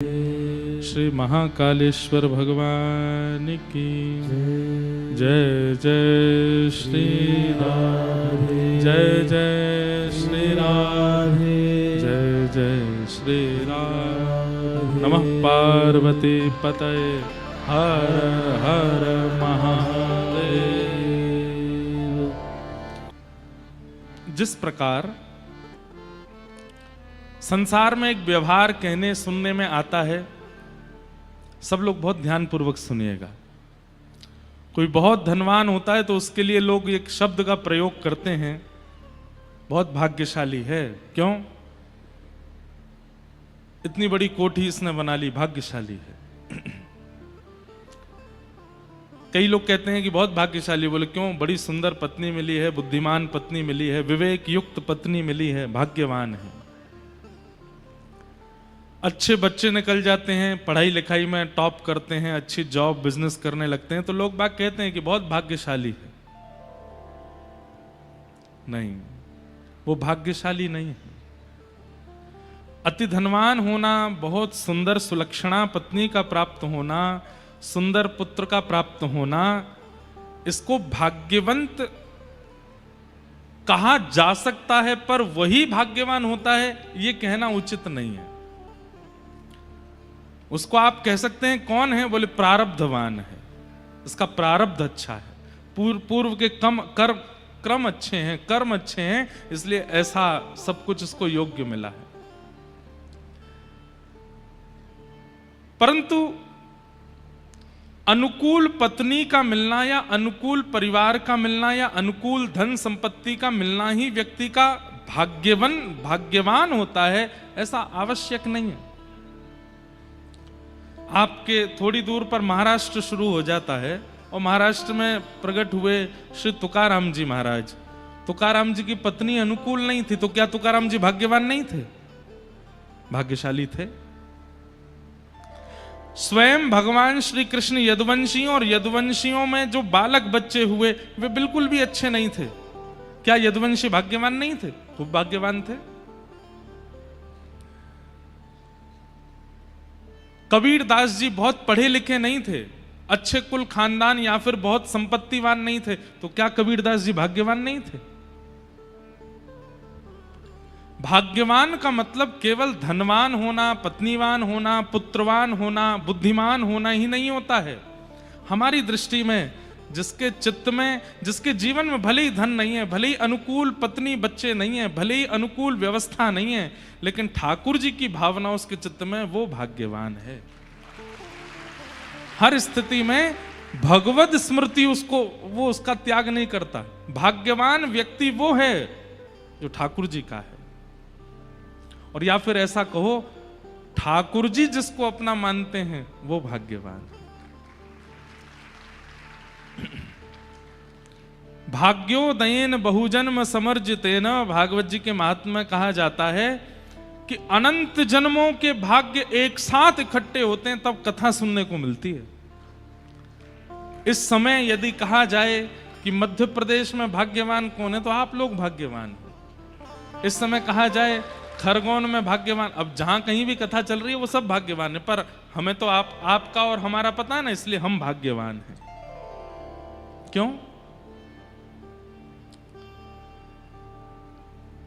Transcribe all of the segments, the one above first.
श्री महाकालेश्वर भगवान की जय। जय श्री राधे, जय जय श्री राधे, जय जय श्री राधे। नमः पार्वती पतये, हर हर महादेव। जिस प्रकार संसार में एक व्यवहार कहने सुनने में आता है, सब लोग बहुत ध्यानपूर्वक सुनिएगा। कोई बहुत धनवान होता है तो उसके लिए लोग एक शब्द का प्रयोग करते हैं, बहुत भाग्यशाली है। क्यों? इतनी बड़ी कोठी इसने बना ली, भाग्यशाली है। कई लोग कहते हैं कि बहुत भाग्यशाली। बोले क्यों? बड़ी सुंदर पत्नी मिली है, बुद्धिमान पत्नी मिली है, विवेक युक्त पत्नी मिली है, भाग्यवान है। अच्छे बच्चे निकल जाते हैं, पढ़ाई लिखाई में टॉप करते हैं, अच्छी जॉब बिजनेस करने लगते हैं, तो लोग बाग कहते हैं कि बहुत भाग्यशाली है। नहीं, वो भाग्यशाली नहीं है। अति धनवान होना, बहुत सुंदर सुलक्षणा पत्नी का प्राप्त होना, सुंदर पुत्र का प्राप्त होना, इसको भाग्यवंत कहा जा सकता है, पर वही भाग्यवान होता है ये कहना उचित नहीं है। उसको आप कह सकते हैं कौन है? बोले प्रारब्धवान है, इसका प्रारब्ध अच्छा है, पूर्व के क्रम अच्छे हैं, कर्म अच्छे हैं, इसलिए ऐसा सब कुछ इसको योग्य मिला है। परंतु अनुकूल पत्नी का मिलना या अनुकूल परिवार का मिलना या अनुकूल धन संपत्ति का मिलना ही व्यक्ति का भाग्यवान होता है, ऐसा आवश्यक नहीं है। आपके थोड़ी दूर पर महाराष्ट्र शुरू हो जाता है और महाराष्ट्र में प्रकट हुए श्री तुकाराम जी महाराज। तुकाराम जी की पत्नी अनुकूल नहीं थी, तो क्या तुकाराम जी भाग्यवान नहीं थे? भाग्यशाली थे। स्वयं भगवान श्री कृष्ण यदुवंशियों और यदुवंशियों में जो बालक बच्चे हुए वे बिल्कुल भी अच्छे नहीं थे। क्या यदुवंशी भाग्यवान नहीं थे? खूब भाग्यवान थे। कबीर दास जी बहुत पढ़े लिखे नहीं थे, अच्छे कुल खानदान या फिर बहुत संपत्तिवान नहीं थे, तो क्या कबीर दास जी भाग्यवान नहीं थे? भाग्यवान का मतलब केवल धनवान होना, पत्नीवान होना, पुत्रवान होना, बुद्धिमान होना ही नहीं होता है। हमारी दृष्टि में जिसके चित्त में, जिसके जीवन में भले ही धन नहीं है, भले ही अनुकूल पत्नी बच्चे नहीं है, भले ही अनुकूल व्यवस्था नहीं है, लेकिन ठाकुर जी की भावना उसके चित्त में, वो भाग्यवान है। हर स्थिति में भगवत स्मृति वो उसका त्याग नहीं करता। भाग्यवान व्यक्ति वो है जो ठाकुर जी का है। और या फिर ऐसा कहो, ठाकुर जी जिसको अपना मानते हैं वो भाग्यवान है। भाग्योदयेन बहुजन्म समर्जितेन, भागवत जी के महात्म्य में कहा जाता है कि अनंत जन्मों के भाग्य एक साथ इकट्ठे होते हैं तब कथा सुनने को मिलती है। इस समय यदि कहा जाए कि मध्य प्रदेश में भाग्यवान कौन है, तो आप लोग भाग्यवान हैं। इस समय कहा जाए खरगोन में भाग्यवान, अब जहां कहीं भी कथा चल रही है वो सब भाग्यवान है, पर हमें तो आपका और हमारा पता है ना, इसलिए हम भाग्यवान हैं। क्यों?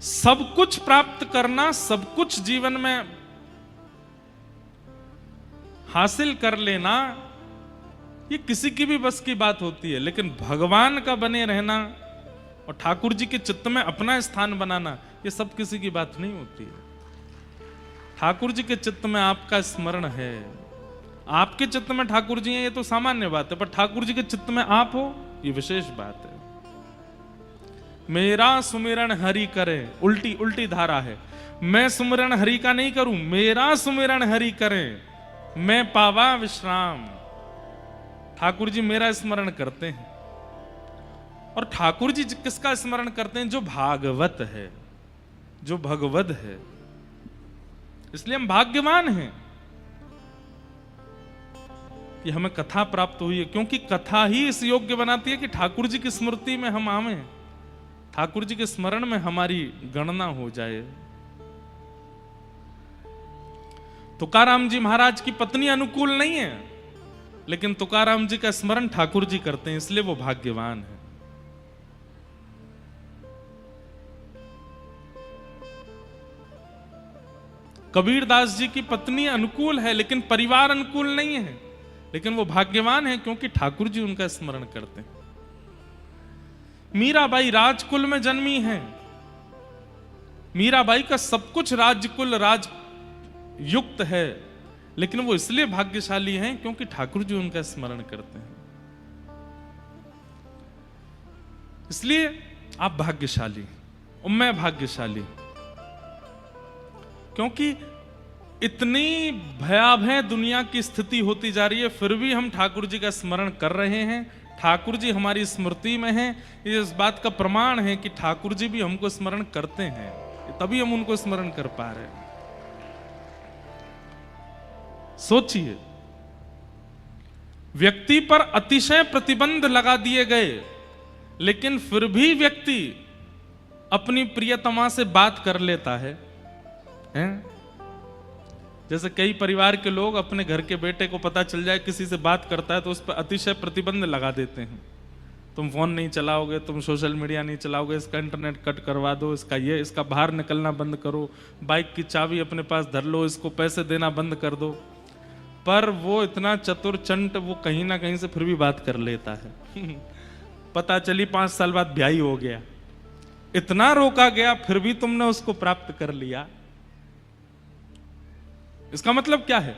सब कुछ प्राप्त करना, सब कुछ जीवन में हासिल कर लेना, ये किसी की भी बस की बात होती है, लेकिन भगवान का बने रहना और ठाकुर जी के चित्त में अपना स्थान बनाना, ये सब किसी की बात नहीं होती है। ठाकुर जी के चित्त में आपका स्मरण है, आपके चित्त में ठाकुर जी हैं, ये तो सामान्य बात है, पर ठाकुर जी के चित्त में आप हो, ये विशेष बात है। मेरा सुमिरन हरि करे, उल्टी धारा है। मैं सुमिरन हरि का नहीं करूं, मेरा सुमिरन हरि करे, मैं पावा विश्राम। ठाकुर जी मेरा स्मरण करते हैं। और ठाकुर जी किसका स्मरण करते हैं? जो भागवत है, जो भगवद है। इसलिए हम भाग्यवान हैं कि हमें कथा प्राप्त हुई है, क्योंकि कथा ही इस योग्य बनाती है कि ठाकुर जी की स्मृति में हम आवें, ठाकुर जी के स्मरण में हमारी गणना हो जाए। तुकाराम जी महाराज की पत्नी अनुकूल नहीं है, लेकिन तुकाराम जी का स्मरण ठाकुर जी करते हैं, इसलिए वो भाग्यवान है। कबीरदास जी की पत्नी अनुकूल है, लेकिन परिवार अनुकूल नहीं है, लेकिन वो भाग्यवान है क्योंकि ठाकुर जी उनका स्मरण करते हैं। मीराबाई राजकुल में जन्मी है, मीराबाई का सब कुछ राजकुल राज युक्त है, लेकिन वो इसलिए भाग्यशाली हैं क्योंकि ठाकुर जी उनका स्मरण करते हैं। इसलिए आप भाग्यशाली और मैं भाग्यशाली, क्योंकि इतनी भयावह दुनिया की स्थिति होती जा रही है, फिर भी हम ठाकुर जी का स्मरण कर रहे हैं। ठाकुर जी हमारी स्मृति में हैं, ये इस बात का प्रमाण है कि ठाकुर जी भी हमको स्मरण करते हैं, तभी हम उनको स्मरण कर पा रहे हैं। सोचिए, व्यक्ति पर अतिशय प्रतिबंध लगा दिए गए, लेकिन फिर भी व्यक्ति अपनी प्रियतमा से बात कर लेता है, हैं? जैसे कई परिवार के लोग अपने घर के बेटे को पता चल जाए किसी से बात करता है तो उस पर अतिशय प्रतिबंध लगा देते हैं। तुम फोन नहीं चलाओगे, तुम सोशल मीडिया नहीं चलाओगे, इसका इंटरनेट कट करवा दो, इसका बाहर निकलना बंद करो, बाइक की चाबी अपने पास धर लो, इसको पैसे देना बंद कर दो। पर वो इतना चतुर चंट, वो कहीं ना कहीं से फिर भी बात कर लेता है। पता चली 5 साल बाद ब्याही हो गया, इतना रोका गया फिर भी तुमने उसको प्राप्त कर लिया। इसका मतलब क्या है?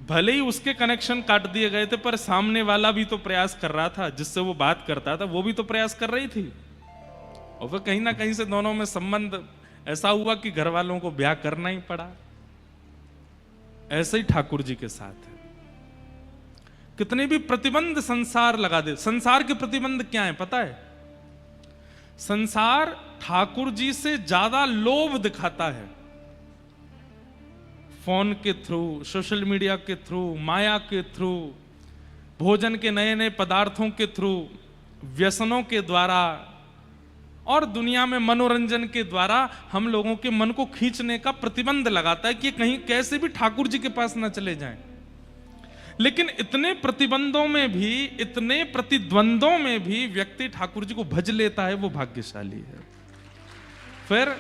भले ही उसके कनेक्शन काट दिए गए थे, पर सामने वाला भी तो प्रयास कर रहा था, जिससे वो बात करता था वो भी तो प्रयास कर रही थी, और फिर कहीं ना कहीं से दोनों में संबंध ऐसा हुआ कि घर वालों को ब्याह करना ही पड़ा। ऐसे ही ठाकुर जी के साथ है। कितने भी प्रतिबंध संसार लगा दे, संसार के प्रतिबंध क्या है पता है? संसार ठाकुर जी से ज्यादा लोभ दिखाता है। फोन के थ्रू, सोशल मीडिया के थ्रू, माया के थ्रू, भोजन के नए नए पदार्थों के थ्रू, व्यसनों के द्वारा और दुनिया में मनोरंजन के द्वारा हम लोगों के मन को खींचने का प्रतिबंध लगाता है कि कहीं कैसे भी ठाकुर जी के पास ना चले जाएं। लेकिन इतने प्रतिबंधों में भी, इतने प्रतिद्वंद्वों में भी व्यक्ति ठाकुर जी को भज लेता है, वो भाग्यशाली है। फिर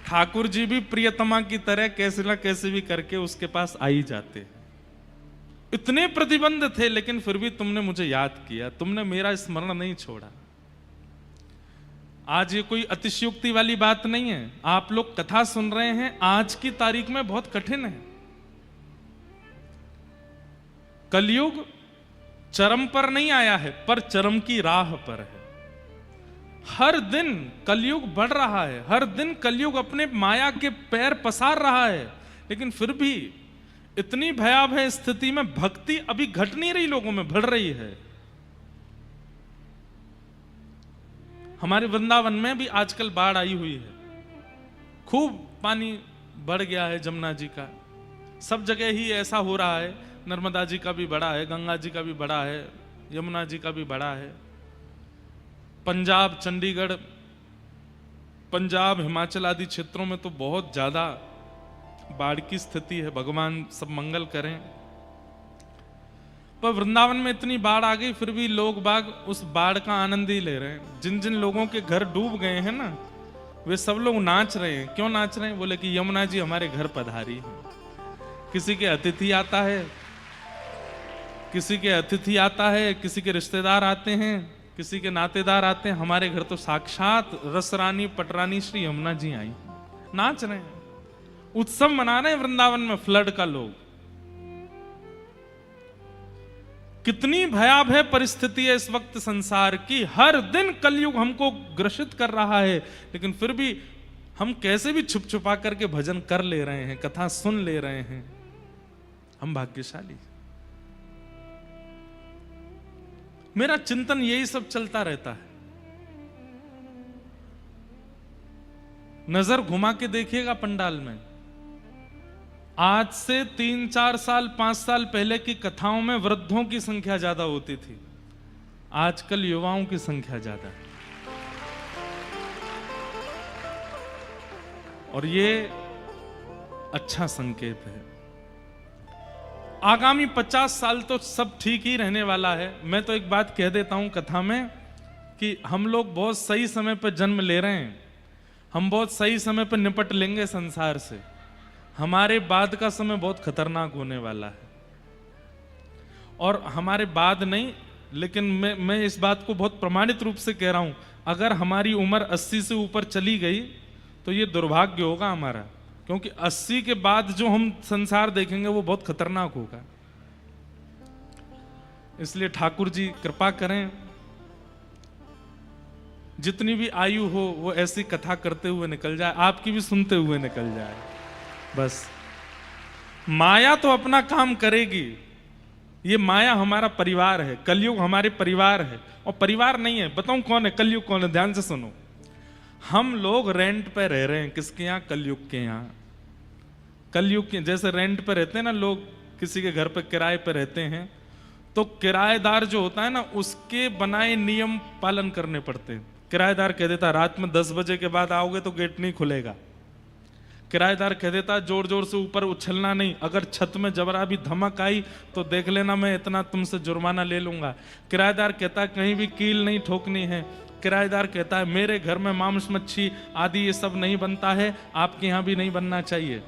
ठाकुर जी भी प्रियतमा की तरह कैसे ना कैसे भी करके उसके पास आ ही जाते हैं। इतने प्रतिबंध थे, लेकिन फिर भी तुमने मुझे याद किया, तुमने मेरा स्मरण नहीं छोड़ा। आज ये कोई अतिशयोक्ति वाली बात नहीं है। आप लोग कथा सुन रहे हैं, आज की तारीख में बहुत कठिन है। कलयुग चरम पर नहीं आया है, पर चरम की राह पर है। हर दिन कलयुग बढ़ रहा है, हर दिन कलयुग अपने माया के पैर पसार रहा है, लेकिन फिर भी इतनी भयावह स्थिति में भक्ति अभी घट नहीं रही, लोगों में बढ़ रही है। हमारे वृंदावन में भी आजकल बाढ़ आई हुई है, खूब पानी बढ़ गया है जमुना जी का। सब जगह ही ऐसा हो रहा है, नर्मदा जी का भी बड़ा है, गंगा जी का भी बड़ा है, यमुना जी का भी बड़ा है। पंजाब, चंडीगढ़, पंजाब, हिमाचल आदि क्षेत्रों में तो बहुत ज्यादा बाढ़ की स्थिति है। भगवान सब मंगल करें। पर वृंदावन में इतनी बाढ़ आ गई, फिर भी लोग बाग उस बाढ़ का आनंद ही ले रहे हैं। जिन जिन लोगों के घर डूब गए हैं ना, वे सब लोग नाच रहे हैं। क्यों नाच रहे हैं? बोले कि यमुना जी हमारे घर पधारी है। किसी के अतिथि आता है, किसी के अतिथि आता है, किसी के रिश्तेदार आते हैं, किसी के नातेदार आते हैं। हमारे घर तो साक्षात रसरानी पटरानी श्री यमुना जी आई, नाच रहे हैं, उत्सव मना रहे हैं वृंदावन में फ्लड का लोग। कितनी भयावह परिस्थिति है इस वक्त संसार की। हर दिन कलयुग हमको ग्रसित कर रहा है, लेकिन फिर भी हम कैसे भी छुप छुपा करके भजन कर ले रहे हैं, कथा सुन ले रहे हैं। हम भाग्यशाली। मेरा चिंतन यही सब चलता रहता है। नजर घुमा के देखिएगा पंडाल में, आज से 3, 4 साल, 5 साल पहले की कथाओं में वृद्धों की संख्या ज्यादा होती थी, आजकल युवाओं की संख्या ज्यादा है। और ये अच्छा संकेत है। आगामी 50 साल तो सब ठीक ही रहने वाला है। मैं तो एक बात कह देता हूं कथा में कि हम लोग बहुत सही समय पर जन्म ले रहे हैं, हम बहुत सही समय पर निपट लेंगे संसार से। हमारे बाद का समय बहुत खतरनाक होने वाला है। और हमारे बाद नहीं, लेकिन मैं इस बात को बहुत प्रमाणित रूप से कह रहा हूं, अगर हमारी उम्र 80 से ऊपर चली गई तो ये दुर्भाग्य होगा हमारा, क्योंकि 80 के बाद जो हम संसार देखेंगे वो बहुत खतरनाक होगा। इसलिए ठाकुर जी कृपा करें, जितनी भी आयु हो वो ऐसी कथा करते हुए निकल जाए, आपकी भी सुनते हुए निकल जाए। बस माया तो अपना काम करेगी। ये माया हमारा परिवार है, कलयुग हमारे परिवार है। और परिवार नहीं है, बताऊं कौन है कलयुग, कौन है? ध्यान से सुनो। हम लोग रेंट पे रह रहे हैं, किसके यहाँ? कलयुग के यहाँ। कलयुग के जैसे रेंट पे रहते हैं ना लोग, किसी के घर पे किराए पे रहते हैं, तो किराएदार जो होता है ना उसके बनाए नियम पालन करने पड़ते हैं। किराएदार कह देता रात में 10 बजे के बाद आओगे तो गेट नहीं खुलेगा। किराएदार कह देता जोर जोर से ऊपर उछलना नहीं, अगर छत में जबरा भी धमक आई तो देख लेना मैं इतना तुमसे जुर्माना ले लूंगा। किराएदार कहता है कहीं भी कील नहीं ठोकनी है। किराएदार कहता है मेरे घर में मांस मच्छी आदि ये सब नहीं बनता है, आपके यहाँ भी नहीं बनना चाहिए।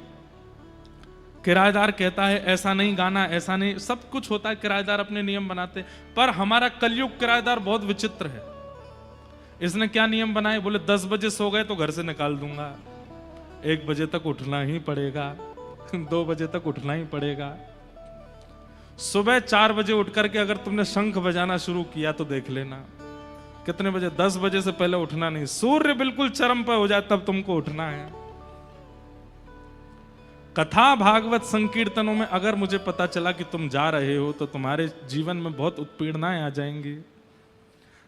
किराएदार कहता है ऐसा नहीं गाना, ऐसा नहीं, सब कुछ होता है, किराएदार अपने नियम बनाते। पर हमारा कलयुग किराएदार बहुत विचित्र है। इसने क्या नियम बनाए? बोले 10 बजे सो गए तो घर से निकाल दूंगा, 1 बजे तक उठना ही पड़ेगा, 2 बजे तक उठना ही पड़ेगा। सुबह 4 बजे उठ करके अगर तुमने शंख बजाना शुरू किया तो देख लेना कितने बजे, 10 बजे से पहले उठना नहीं। सूर्य बिल्कुल चरम पर हो जाए तब तुमको उठना है। कथा भागवत संकीर्तनों में अगर मुझे पता चला कि तुम जा रहे हो तो तुम्हारे जीवन में बहुत उत्पीड़नाएं आ जाएंगी।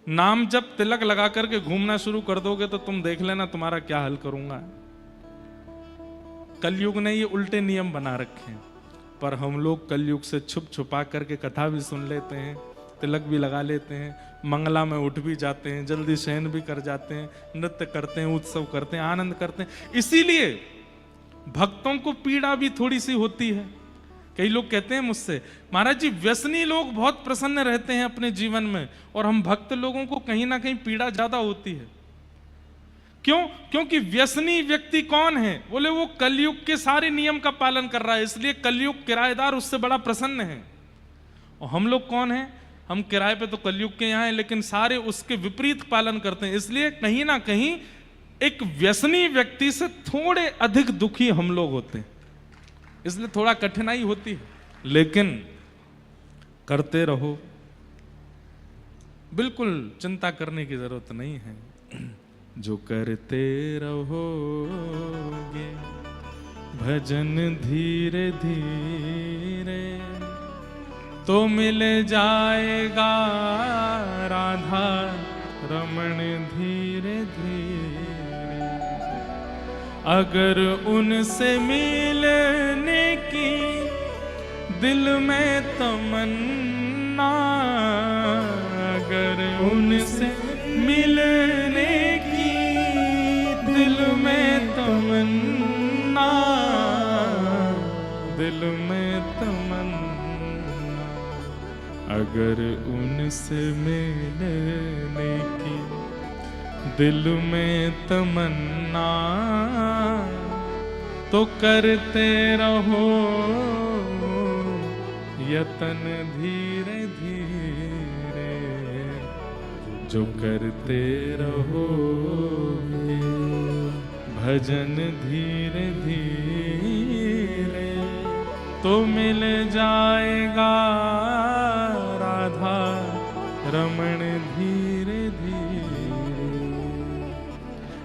नाम जब तिलक लगा करके घूमना शुरू कर दोगे तो तुम देख लेना तुम्हारा क्या हल करूंगा। कलयुग ने ये उल्टे नियम बना रखे हैं, पर हम लोग कलयुग से छुप छुपा करके कथा भी सुन लेते हैं, तिलक भी लगा लेते हैं, मंगला में उठ भी जाते हैं, जल्दी शयन भी कर जाते हैं, नृत्य करते हैं, उत्सव करते हैं, आनंद करते हैं। इसीलिए भक्तों को पीड़ा भी थोड़ी सी होती है। कई लोग कहते हैं मुझसे महाराज जी व्यसनी लोग बहुत प्रसन्न रहते हैं अपने जीवन में और हम भक्त लोगों को कहीं ना कहीं पीड़ा ज्यादा होती है। क्यों? क्योंकि व्यसनी व्यक्ति कौन है? बोले वो कलयुग के सारे नियम का पालन कर रहा है, इसलिए कलयुग किराएदार उससे बड़ा प्रसन्न है। और हम लोग कौन हैं? हम किराए पे तो कलयुग के यहाँ हैं, लेकिन सारे उसके विपरीत पालन करते हैं। इसलिए कहीं ना कहीं एक व्यसनी व्यक्ति से थोड़े अधिक दुखी हम लोग होते हैं, इसलिए थोड़ा कठिनाई होती है, लेकिन करते रहो, बिल्कुल चिंता करने की जरूरत नहीं है। जो करते रहोगे भजन धीरे धीरे तो मिल जाएगा राधा रमण धीरे धीरे। अगर उनसे मिलने की दिल में तमन्ना, अगर उनसे मिलने की दिल में तमन्ना, दिल में तमन्ना, अगर उनसे मिलने की दिल में तमन्ना तो करते रहो यतन धीरे धीरे। जो करते रहोगे भजन धीरे धीरे तो मिल जाएगा राधा रमण धीरे धीरे।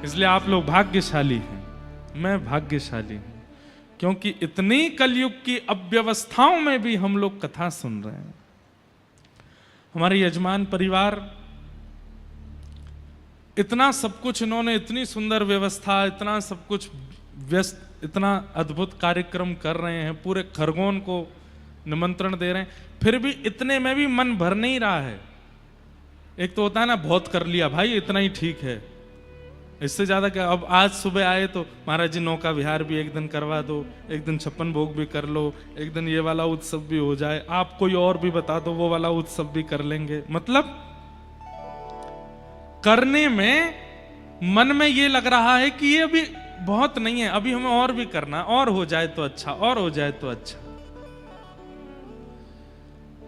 इसलिए आप लोग भाग्यशाली हैं, मैं भाग्यशाली हूं, क्योंकि इतनी कलयुग की अव्यवस्थाओं में भी हम लोग कथा सुन रहे हैं। हमारे यजमान परिवार इतना सब कुछ, इन्होंने इतनी सुंदर व्यवस्था, इतना सब कुछ व्यस्त, इतना अद्भुत कार्यक्रम कर रहे हैं, पूरे खरगोन को निमंत्रण दे रहे हैं, फिर भी इतने में भी मन भर नहीं रहा है। एक तो होता है ना बहुत कर लिया भाई इतना ही ठीक है, इससे ज्यादा क्या। अब आज सुबह आए तो महाराज जी नौका विहार भी एक दिन करवा दो, एक दिन 56 भोग भी कर लो, एक दिन ये वाला उत्सव भी हो जाए, आप कोई और भी बता दो वो वाला उत्सव भी कर लेंगे। मतलब करने में मन में ये लग रहा है कि ये अभी बहुत नहीं है, अभी हमें और भी करना, और हो जाए तो अच्छा, और हो जाए तो अच्छा।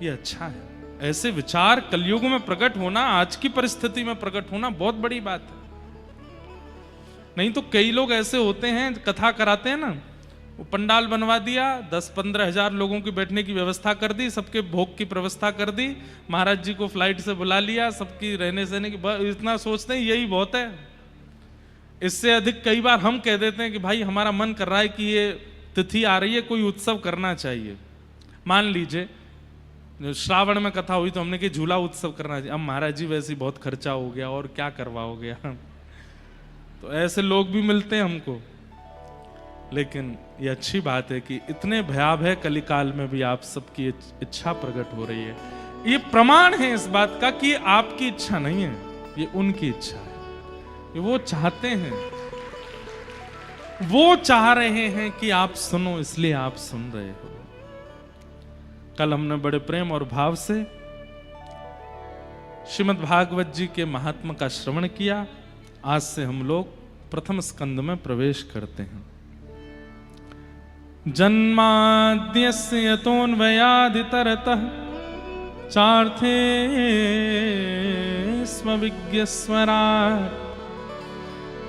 ये अच्छा है। ऐसे विचार कलयुग में प्रकट होना, आज की परिस्थिति में प्रकट होना बहुत बड़ी बात है। नहीं तो कई लोग ऐसे होते हैं, कथा कराते हैं ना, वो पंडाल बनवा दिया, 10-15 हजार लोगों की बैठने की व्यवस्था कर दी, सबके भोग की व्यवस्था कर दी, महाराज जी को फ्लाइट से बुला लिया, सबकी रहने सहने की, इतना सोचते हैं यही बहुत है। इससे अधिक कई बार हम कह देते हैं कि भाई हमारा मन कर रहा है कि ये तिथि आ रही है, कोई उत्सव करना चाहिए। मान लीजिए श्रावण में कथा हुई तो हमने कि झूला उत्सव करना चाहिए। अब महाराज जी वैसे ही बहुत खर्चा हो गया और क्या करवाओगे। तो ऐसे लोग भी मिलते हैं हमको। लेकिन ये अच्छी बात है कि इतने भयावह कलिकाल में भी आप सबकी इच्छा प्रकट हो रही है। ये प्रमाण है इस बात का कि आपकी इच्छा नहीं है, ये उनकी इच्छा है। ये वो चाहते हैं, वो चाह रहे हैं कि आप सुनो, इसलिए आप सुन रहे हो। कल हमने बड़े प्रेम और भाव से श्रीमद् भागवत जी के महात्मा का श्रवण किया। आज से हम लोग प्रथम स्कंद में प्रवेश करते हैं। जन्माद्यस्य यतोऽन्वयादितरतः चार्थे स्वविज्ञस्वराट्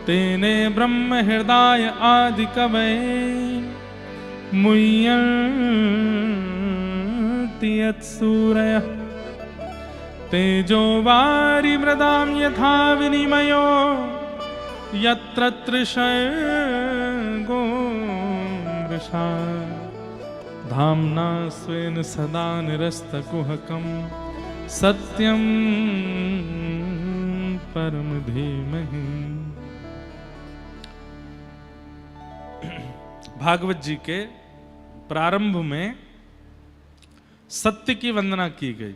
तेने ब्रह्म हृदय आदि कवये मुह्यन्ति यत्सूरयः तेजो वारि मृदां यथा विनिमयो यत्र तृषर्गो मृषा धाम्ना स्वेन सदा निरस्तकुहकं सत्यं परम धीमहि। भागवत जी के प्रारंभ में सत्य की वंदना की गई।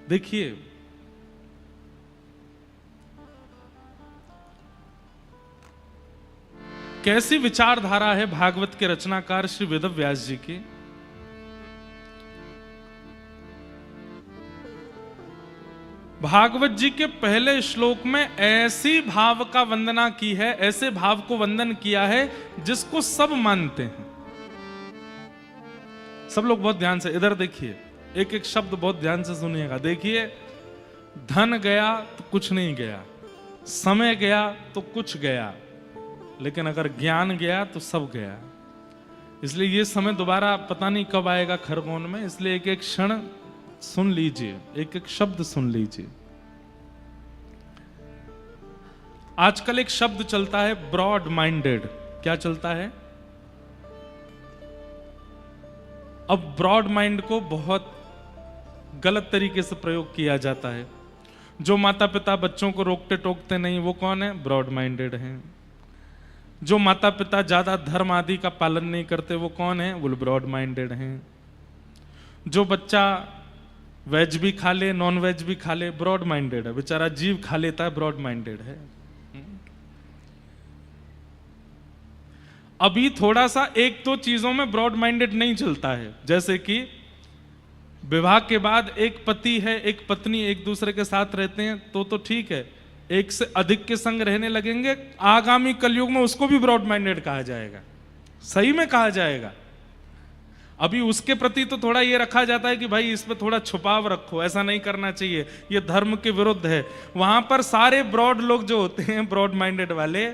देखिए कैसी विचारधारा है भागवत के रचनाकार श्री वेदव्यास जी की। भागवत जी के पहले श्लोक में ऐसी भाव का वंदना की है, ऐसे भाव को वंदन किया है जिसको सब मानते हैं। सब लोग बहुत ध्यान से इधर देखिए, एक एक शब्द बहुत ध्यान से सुनिएगा। देखिए, धन गया तो कुछ नहीं गया, समय गया तो कुछ गया, लेकिन अगर ज्ञान गया तो सब गया। इसलिए ये समय दोबारा पता नहीं कब आएगा खरगोन में, इसलिए एक एक क्षण सुन लीजिए, एक एक शब्द सुन लीजिए। आजकल एक शब्द चलता है ब्रॉड माइंडेड। क्या चलता है? अब ब्रॉड माइंड को बहुत गलत तरीके से प्रयोग किया जाता है। जो माता पिता बच्चों को रोकते टोकते नहीं, वो कौन है? ब्रॉड माइंडेड हैं। जो माता पिता ज्यादा धर्म आदि का पालन नहीं करते, वो कौन है? वो ब्रॉड माइंडेड हैं। जो बच्चा वेज भी खा ले, नॉन वेज भी खा ले, ब्रॉड माइंडेड है। बेचारा जीव खा लेता है, ब्रॉड माइंडेड है। अभी थोड़ा सा एक दो चीजों में ब्रॉड माइंडेड नहीं चलता है, जैसे कि विवाह के बाद एक पति है, एक पत्नी एक दूसरे के साथ रहते हैं तो ठीक है। एक से अधिक के संग रहने लगेंगे, आगामी कलयुग में उसको भी ब्रॉड माइंडेड कहा जाएगा। सही में कहा जाएगा। अभी उसके प्रति तो थोड़ा ये रखा जाता है कि भाई इस पे थोड़ा छुपाव रखो, ऐसा नहीं करना चाहिए, ये धर्म के विरुद्ध है। वहां पर सारे ब्रॉड लोग जो होते हैं, ब्रॉड माइंडेड वाले,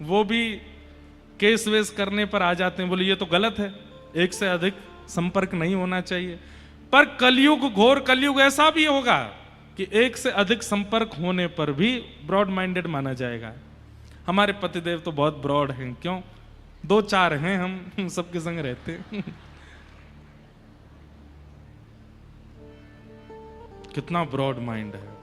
वो भी केस वेस करने पर आ जाते हैं, बोले ये तो गलत है, एक से अधिक संपर्क नहीं होना चाहिए। पर कलयुग, घोर कलयुग ऐसा भी होगा कि एक से अधिक संपर्क होने पर भी ब्रॉड माइंडेड माना जाएगा। हमारे पतिदेव तो बहुत ब्रॉड हैं, क्यों? 2-4 हैं, हम सबके संग रहते हैं। कितना ब्रॉड माइंड है,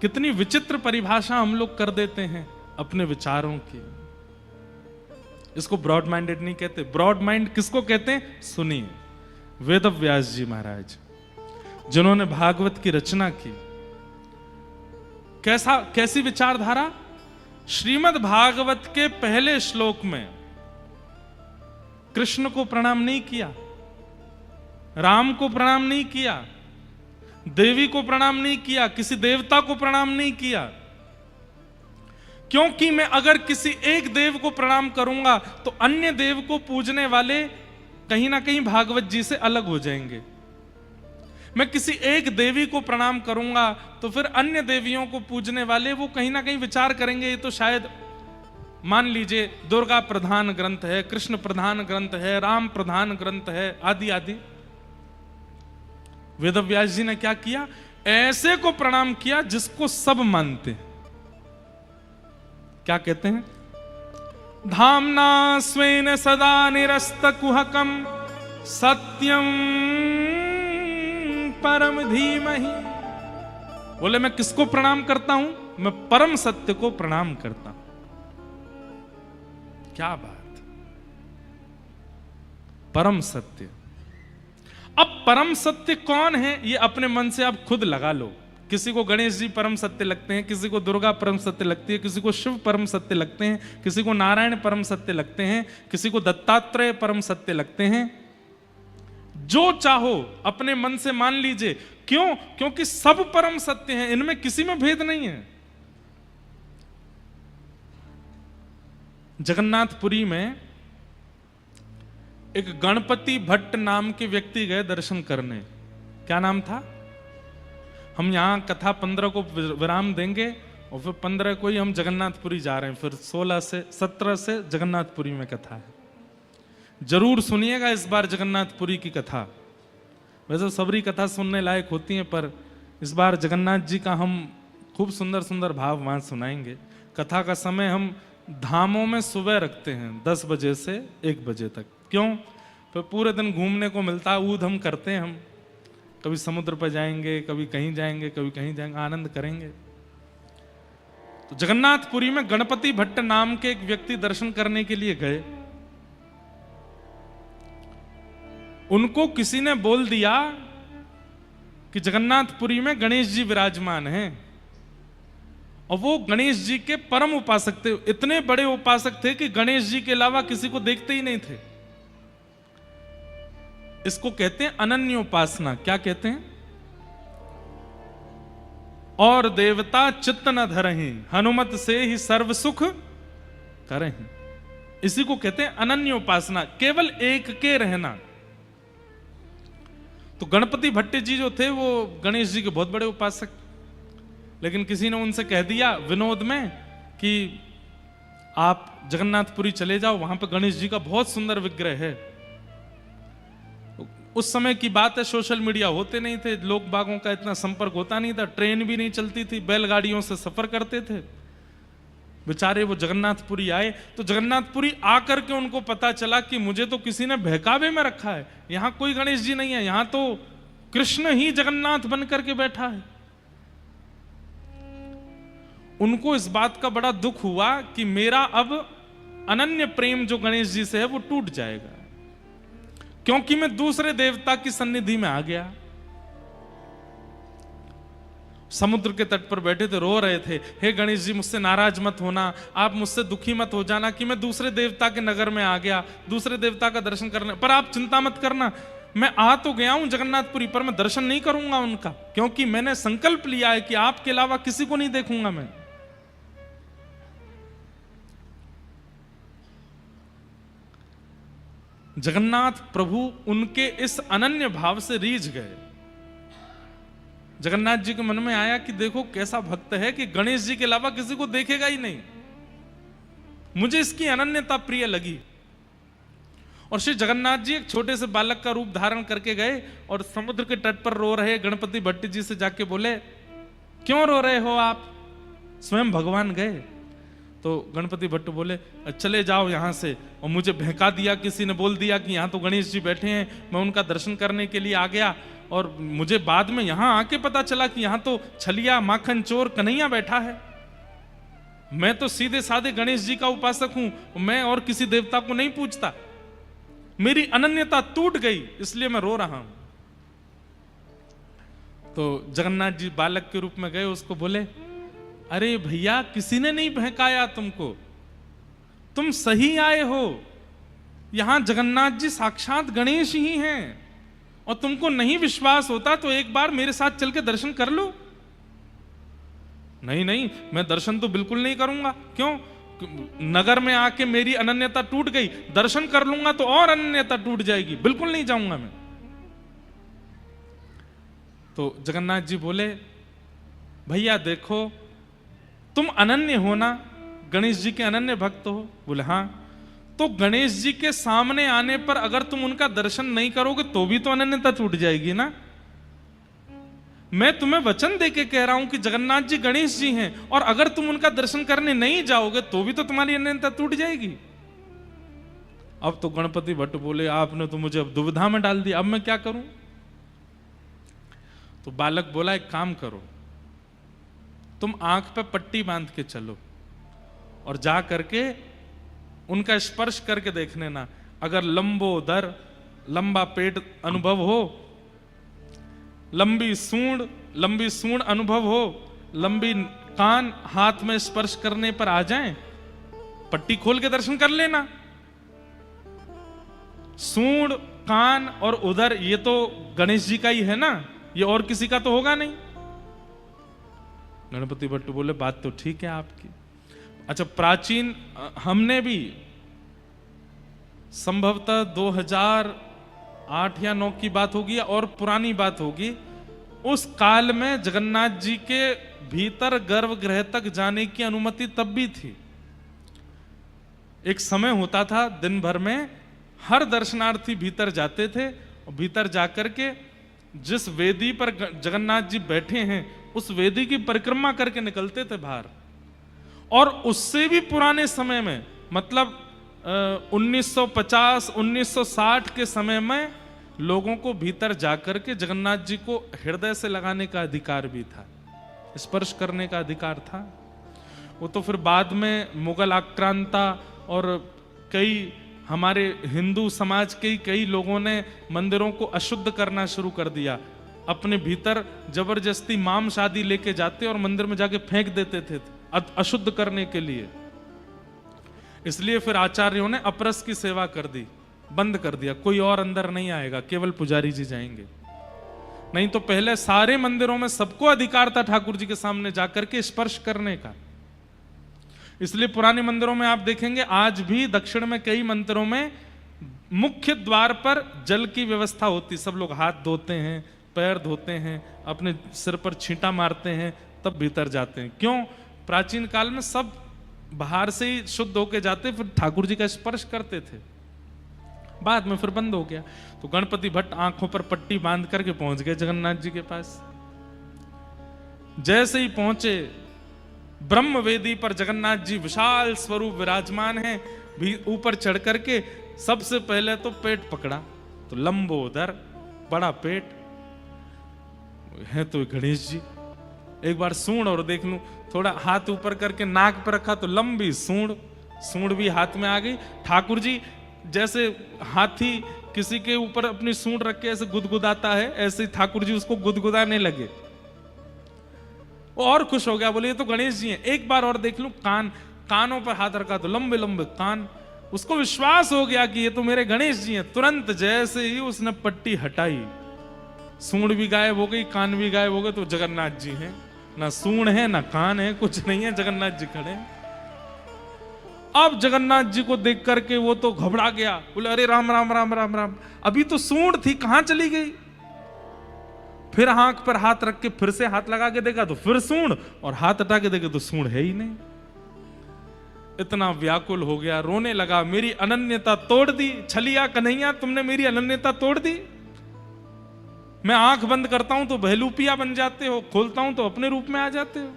कितनी विचित्र परिभाषा हम लोग कर देते हैं अपने विचारों की। इसको ब्रॉड माइंडेड नहीं कहते। ब्रॉड माइंड किसको कहते हैं? सुनिए, वेदव्यास जी महाराज जिन्होंने भागवत की रचना की। कैसी विचारधारा? श्रीमद् भागवत के पहले श्लोक में कृष्ण को प्रणाम नहीं किया, राम को प्रणाम नहीं किया, देवी को प्रणाम नहीं किया, किसी देवता को प्रणाम नहीं किया। क्योंकि मैं अगर किसी एक देव को प्रणाम करूंगा तो अन्य देव को पूजने वाले कहीं ना कहीं भागवत जी से अलग हो जाएंगे। मैं किसी एक देवी को प्रणाम करूंगा तो फिर अन्य देवियों को पूजने वाले वो कहीं ना कहीं विचार करेंगे, ये तो शायद मान लीजिए दुर्गा प्रधान ग्रंथ है, कृष्ण प्रधान ग्रंथ है, राम प्रधान ग्रंथ है, आदि आदि। वेदव्यास जी ने क्या किया? ऐसे को प्रणाम किया जिसको सब मानते हैं। क्या कहते हैं? धामना स्वेन सदा निरस्त कुहकम सत्यम परम धीमहि। बोले मैं किसको प्रणाम करता हूं? मैं परम सत्य को प्रणाम करता हूं। क्या बात! परम सत्य। अब परम सत्य कौन है ये अपने मन से आप खुद लगा लो। किसी को गणेश जी परम सत्य लगते हैं, किसी को दुर्गा परम सत्य लगती है, किसी को शिव परम सत्य लगते हैं, किसी को नारायण परम सत्य लगते हैं, किसी को दत्तात्रेय परम सत्य लगते हैं। जो चाहो अपने मन से मान लीजिए। क्यों? क्योंकि सब परम सत्य हैं, इनमें किसी में भेद नहीं है। जगन्नाथपुरी में एक गणपति भट्ट नाम के व्यक्ति गए दर्शन करने। क्या नाम था? हम यहां कथा 15 को विराम देंगे और फिर 15 को ही हम जगन्नाथपुरी जा रहे हैं। फिर 17 से जगन्नाथपुरी में कथा है। जरूर सुनिएगा इस बार जगन्नाथपुरी की कथा। वैसे सबरी कथा सुनने लायक होती है, पर इस बार जगन्नाथ जी का हम खूब सुंदर सुंदर भाव वहां सुनाएंगे। कथा का समय हम धामों में सुबह रखते हैं 10 बजे से 1 बजे तक। क्यों? फिर पूरे दिन घूमने को मिलता है, ऊध हम करते हैं। हम कभी समुद्र पर जाएंगे, कभी कहीं जाएंगे, कभी कहीं जाएंगे, आनंद करेंगे। तो जगन्नाथपुरी में गणपति भट्ट नाम के एक व्यक्ति दर्शन करने के लिए गए। उनको किसी ने बोल दिया कि जगन्नाथपुरी में गणेश जी विराजमान हैं और वो गणेश जी के परम उपासक थे। इतने बड़े उपासक थे कि गणेश जी के अलावा किसी को देखते ही नहीं थे। इसको कहते हैं अनन्य उपासना। क्या कहते हैं? और देवता चित्त न धरहि, हनुमत से ही सर्व सुख करहि। इसी को कहते हैं अनन्य उपासना, केवल एक के रहना। तो गणपति भट्ट जी जो थे वो गणेश जी के बहुत बड़े उपासक, लेकिन किसी ने उनसे कह दिया विनोद में कि आप जगन्नाथपुरी चले जाओ, वहां पर गणेश जी का बहुत सुंदर विग्रह है। उस समय की बात है, सोशल मीडिया होते नहीं थे, लोग बागों का इतना संपर्क होता नहीं था, ट्रेन भी नहीं चलती थी, बैलगाड़ियों से सफर करते थे। बेचारे वो जगन्नाथपुरी आए तो जगन्नाथपुरी आकर के उनको पता चला कि मुझे तो किसी ने बहकावे में रखा है, यहां कोई गणेश जी नहीं है, यहां तो कृष्ण ही जगन्नाथ बन करके बैठा है। उनको इस बात का बड़ा दुख हुआ कि मेरा अब अनन्य प्रेम जो गणेश जी से है वो टूट जाएगा, क्योंकि मैं दूसरे देवता की सन्निधि में आ गया। समुद्र के तट पर बैठे थे, रो रहे थे, हे गणेश जी मुझसे नाराज मत होना, आप मुझसे दुखी मत हो जाना कि मैं दूसरे देवता के नगर में आ गया, दूसरे देवता का दर्शन करने, पर आप चिंता मत करना, मैं आ तो गया हूं जगन्नाथपुरी, पर मैं दर्शन नहीं करूंगा उनका, क्योंकि मैंने संकल्प लिया है कि आपके अलावा किसी को नहीं देखूंगा मैं। जगन्नाथ प्रभु उनके इस अनन्य भाव से रीझ गए। जगन्नाथ जी के मन में आया कि देखो कैसा भक्त है कि गणेश जी के अलावा किसी को देखेगा ही नहीं, मुझे इसकी अनन्यता प्रिय लगी। और श्री जगन्नाथ जी एक छोटे से बालक का रूप धारण करके गए और समुद्र के तट पर रो रहे गणपति भट्ट जी से जाके बोले, क्यों रो रहे हो आप? स्वयं भगवान गए तो गणपति भट्ट बोले, चले जाओ यहां से। और मुझे बहका दिया, किसी ने बोल दिया कि यहां तो गणेश जी बैठे हैं, मैं उनका दर्शन करने के लिए आ गया, और मुझे बाद में यहां आके पता चला कि यहां तो छलिया माखन चोर कन्हैया बैठा है। मैं तो सीधे साधे गणेश जी का उपासक हूं, मैं और किसी देवता को नहीं पूजता, मेरी अनन्यता टूट गई, इसलिए मैं रो रहा हूं। तो जगन्नाथ जी बालक के रूप में गए, उसको बोले, अरे भैया किसी ने नहीं बहकाया तुमको, तुम सही आए हो, यहां जगन्नाथ जी साक्षात गणेश ही हैं, और तुमको नहीं विश्वास होता तो एक बार मेरे साथ चल के दर्शन कर लो। नहीं नहीं, मैं दर्शन तो बिल्कुल नहीं करूंगा। क्यों? नगर में आके मेरी अनन्यता टूट गई, दर्शन कर लूंगा तो और अनन्यता टूट जाएगी, बिल्कुल नहीं जाऊंगा मैं। तो जगन्नाथ जी बोले, भैया देखो तुम अनन्य हो ना, गणेश जी के अनन्य भक्त हो? बोले हाँ। तो गणेश जी के सामने आने पर अगर तुम उनका दर्शन नहीं करोगे तो भी तो अनन्यता टूट जाएगी ना। मैं तुम्हें वचन देके कह रहा हूं कि जगन्नाथ जी गणेश जी हैं, और अगर तुम उनका दर्शन करने नहीं जाओगे तो भी तो तुम्हारी अनन्यता टूट जाएगी। अब तो गणपति भट्ट बोले, आपने तो मुझे अब दुविधा में डाल दिया, अब मैं क्या करूं? तो बालक बोला, एक काम करो, तुम आंख पे पट्टी बांध के चलो और जा करके उनका स्पर्श करके देख लेना। अगर लंबोदर, लंबा पेट अनुभव हो, लंबी सूंड अनुभव हो, लंबी कान हाथ में स्पर्श करने पर आ जाएं, पट्टी खोल के दर्शन कर लेना। सूंड, कान और उदर ये तो गणेश जी का ही है ना, ये और किसी का तो होगा नहीं। गणपति भट्ट बोले, बात तो ठीक है आपकी। अच्छा, प्राचीन हमने भी संभवतः 2008 या 9 की बात होगी और पुरानी बात होगी, उस काल में जगन्नाथ जी के भीतर गर्भगृह तक जाने की अनुमति तब भी थी। एक समय होता था, दिन भर में हर दर्शनार्थी भीतर जाते थे, और भीतर जाकर के जिस वेदी पर जगन्नाथ जी बैठे हैं उस वेदी की परिक्रमा करके निकलते थे बाहर। और उससे भी पुराने समय में, मतलब 1950 1960 के समय में लोगों को भीतर जाकर के जगन्नाथ जी को हृदय से लगाने का अधिकार भी था, स्पर्श करने का अधिकार था। वो तो फिर बाद में मुगल आक्रांता और कई हमारे हिंदू समाज के कई लोगों ने मंदिरों को अशुद्ध करना शुरू कर दिया, अपने भीतर जबरदस्ती मांस आदि लेके जाते और मंदिर में जाके फेंक देते थे अशुद्ध करने के लिए। इसलिए फिर आचार्यों ने अपरस की सेवा कर दी, बंद कर दिया, कोई और अंदर नहीं आएगा, केवल पुजारी जी जाएंगे। नहीं तो पहले सारे मंदिरों में सबको अधिकार था ठाकुर जी के सामने जाकर के स्पर्श करने का। इसलिए पुराने मंदिरों में आप देखेंगे आज भी दक्षिण में कई मंदिरों में मुख्य द्वार पर जल की व्यवस्था होती, सब लोग हाथ धोते हैं, पैर धोते हैं, अपने सिर पर छींटा मारते हैं, तब भीतर जाते हैं। क्यों? प्राचीन काल में सब बाहर से ही शुद्ध होके जाते, फिर ठाकुर जी का स्पर्श करते थे, बाद में फिर बंद हो गया। तो गणपति भट्ट आंखों पर पट्टी बांध करके पहुंच गए जगन्नाथ जी के पास। जैसे ही पहुंचे, ब्रह्म वेदी पर जगन्नाथ जी विशाल स्वरूप विराजमान हैं, भी ऊपर चढ़ करके सबसे पहले तो पेट पकड़ा, तो लंबोदर, बड़ा पेट है तो गणेश जी। एक बार सूंड और देख लूं, थोड़ा हाथ ऊपर करके नाक पर रखा तो लंबी सूंड भी हाथ में आ गई। ठाकुर जी जैसे हाथी किसी के ऊपर अपनी सूंड रख के ऐसे गुदगुदाता है, ऐसे ही ठाकुर जी उसको गुदगुदाने लगे। और खुश हो गया, बोले ये तो गणेश जी हैं। एक बार और देख लूं, कानों पर हाथ रखा तो लंबे लंबे कान। उसको विश्वास हो गया कि ये तो मेरे गणेश जी हैं। तुरंत जैसे ही उसने पट्टी हटाई, सूंड भी गायब हो गई, कान भी गायब हो गए, तो जगन्नाथ जी हैं। ना सूंड है ना कान है, कुछ नहीं है, जगन्नाथ जी खड़े हैं। अब जगन्नाथ जी को देख करके वो तो घबरा गया, बोले अरे राम राम राम राम राम, अभी तो सूंड थी, कहां चली गई? फिर आंख पर हाथ रख के फिर से हाथ लगा के देखा तो फिर सूंड, और हाथ हटा के देखे तो सूंड है ही नहीं। इतना व्याकुल हो गया, रोने लगा, मेरी अनन्यता तोड़ दी, छलिया कन्हैया तुमने मेरी अनन्यता तोड़ दी। मैं आंख बंद करता हूं तो बहलूपिया बन जाते हो, खोलता हूं तो अपने रूप में आ जाते हो।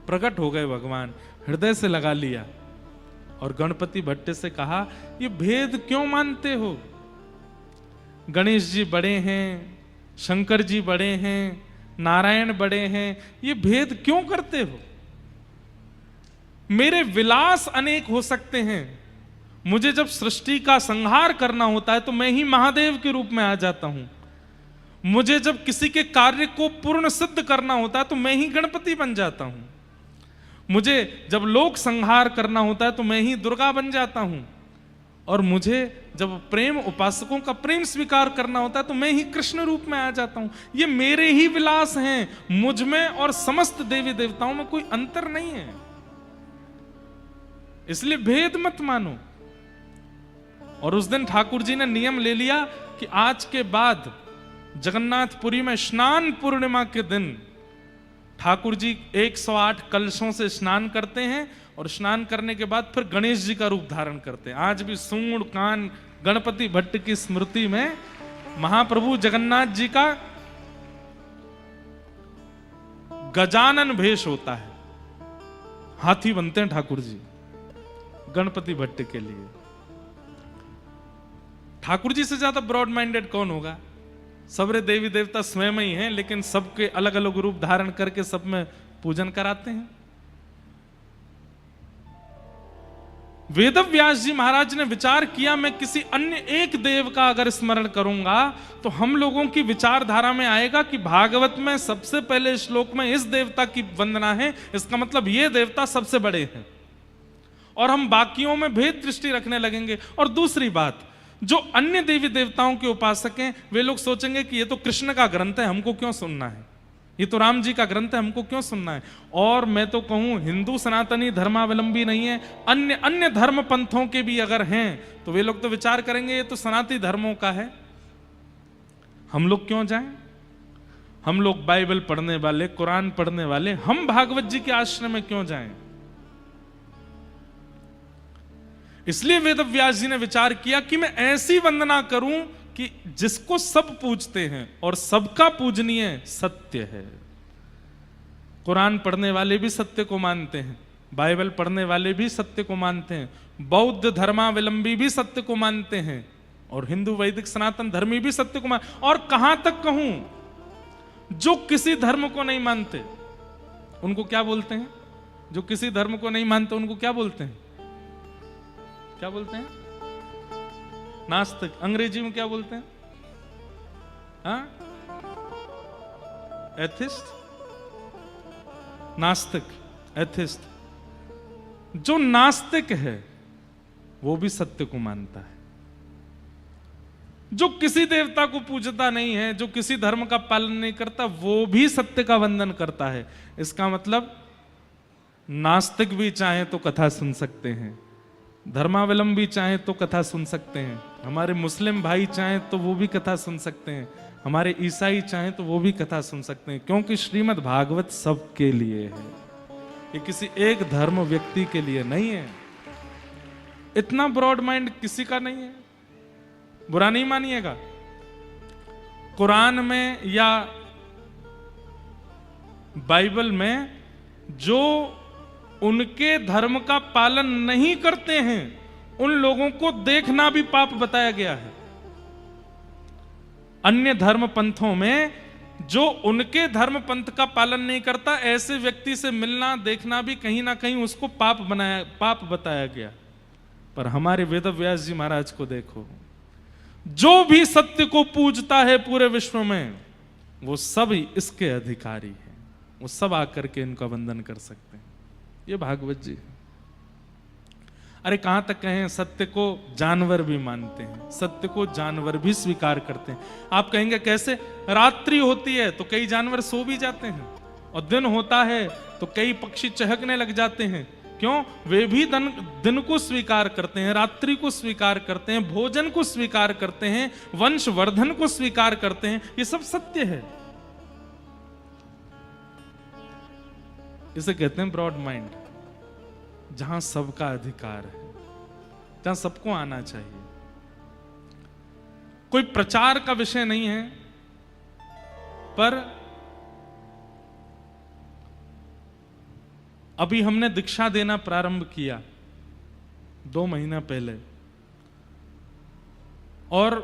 प्रकट हो गए भगवान, हृदय से लगा लिया और गणपति भट्ट से कहा, ये भेद क्यों मानते हो? गणेश जी बड़े हैं, शंकर जी बड़े हैं, नारायण बड़े हैं, ये भेद क्यों करते हो? मेरे विलास अनेक हो सकते हैं, मुझे जब सृष्टि का संहार करना होता है तो मैं ही महादेव के रूप में आ जाता हूं। मुझे जब किसी के कार्य को पूर्ण सिद्ध करना होता है तो मैं ही गणपति बन जाता हूं। मुझे जब लोक संहार करना होता है तो मैं ही दुर्गा बन जाता हूं। और मुझे जब प्रेम उपासकों का प्रेम स्वीकार करना होता है तो मैं ही कृष्ण रूप में आ जाता हूं। ये मेरे ही विलास हैं, मुझ में और समस्त देवी देवताओं में कोई अंतर नहीं है। इसलिए भेद मत मानो। और उस दिन ठाकुर जी ने नियम ले लिया कि आज के बाद जगन्नाथपुरी में स्नान पूर्णिमा के दिन ठाकुर जी 108 कलशों से स्नान करते हैं और स्नान करने के बाद फिर गणेश जी का रूप धारण करते हैं। आज भी सूंड कान गणपति भट्ट की स्मृति में महाप्रभु जगन्नाथ जी का गजानन भेष होता है। हाथी बनते हैं ठाकुर जी गणपति भट्ट के लिए। ठाकुर जी से ज्यादा ब्रॉड माइंडेड कौन होगा? सबरे देवी देवता स्वयं ही हैं, लेकिन सबके अलग अलग रूप धारण करके सब में पूजन कराते हैं। वेदव्यास जी महाराज ने विचार किया, मैं किसी अन्य एक देव का अगर स्मरण करूंगा तो हम लोगों की विचारधारा में आएगा कि भागवत में सबसे पहले श्लोक में इस देवता की वंदना है, इसका मतलब ये देवता सबसे बड़े हैं, और हम बाकियों में भेद दृष्टि रखने लगेंगे। और दूसरी बात, जो अन्य देवी देवताओं के उपासक हैं वे लोग सोचेंगे कि ये तो कृष्ण का ग्रंथ है, हमको क्यों सुनना है, ये तो राम जी का ग्रंथ है, हमको क्यों सुनना है। और मैं तो कहूं हिंदू सनातनी धर्मावलंबी नहीं है, अन्य अन्य धर्म पंथों के भी अगर हैं तो वे लोग तो विचार करेंगे ये तो सनातनी धर्मों का है, हम लोग क्यों जाएं। हम लोग बाइबल पढ़ने वाले, कुरान पढ़ने वाले, हम भागवत जी के आश्रम में क्यों जाएं। इसलिए वेदव्यास जी ने विचार किया कि मैं ऐसी वंदना करूं कि जिसको सब पूजते हैं और सबका पूजनीय सत्य है। कुरान पढ़ने वाले भी सत्य को मानते हैं, बाइबल पढ़ने वाले भी सत्य को मानते हैं, बौद्ध धर्मावलंबी भी सत्य को मानते हैं, और हिंदू वैदिक सनातन धर्मी भी सत्य को मानते। और कहां तक कहूं, जो किसी धर्म को नहीं मानते उनको क्या बोलते हैं? जो किसी धर्म को नहीं मानते उनको क्या बोलते हैं? क्या बोलते हैं? नास्तिक। अंग्रेजी में क्या बोलते हैं? हाँ? एथिस्ट, नास्तिक, एथिस्ट। जो नास्तिक है वो भी सत्य को मानता है। जो किसी देवता को पूजता नहीं है, जो किसी धर्म का पालन नहीं करता, वो भी सत्य का वंदन करता है। इसका मतलब नास्तिक भी चाहे तो कथा सुन सकते हैं, धर्मावलंबी चाहे तो कथा सुन सकते हैं, हमारे मुस्लिम भाई चाहे तो वो भी कथा सुन सकते हैं, हमारे ईसाई चाहे तो वो भी कथा सुन सकते हैं, क्योंकि श्रीमद् भागवत सबके लिए है, ये किसी एक धर्म व्यक्ति के लिए नहीं है। इतना ब्रॉड माइंड किसी का नहीं है, बुरा नहीं मानिएगा। कुरान में या बाइबल में जो उनके धर्म का पालन नहीं करते हैं उन लोगों को देखना भी पाप बताया गया है। अन्य धर्म पंथों में जो उनके धर्म पंथ का पालन नहीं करता, ऐसे व्यक्ति से मिलना देखना भी कहीं ना कहीं उसको पाप बताया गया। पर हमारे वेदव्यास जी महाराज को देखो, जो भी सत्य को पूजता है पूरे विश्व में वो सब इसके अधिकारी हैं, वो सब आकर के इनका वंदन कर सकते हैं। ये भागवत जी। अरे कहां तक कहें, सत्य को जानवर भी मानते हैं, सत्य को जानवर भी स्वीकार करते हैं। आप कहेंगे कैसे? रात्रि होती है तो कई जानवर सो भी जाते हैं, और दिन होता है तो कई पक्षी चहकने लग जाते हैं। क्यों? वे भी दिन को स्वीकार करते हैं, रात्रि को स्वीकार करते हैं, भोजन को स्वीकार करते हैं, वंशवर्धन को स्वीकार करते हैं। ये सब सत्य है। इसे कहते हैं ब्रॉड माइंड, जहां सबका अधिकार है, जहां सबको आना चाहिए। कोई प्रचार का विषय नहीं है, पर अभी हमने दीक्षा देना प्रारंभ किया 2 महीना पहले, और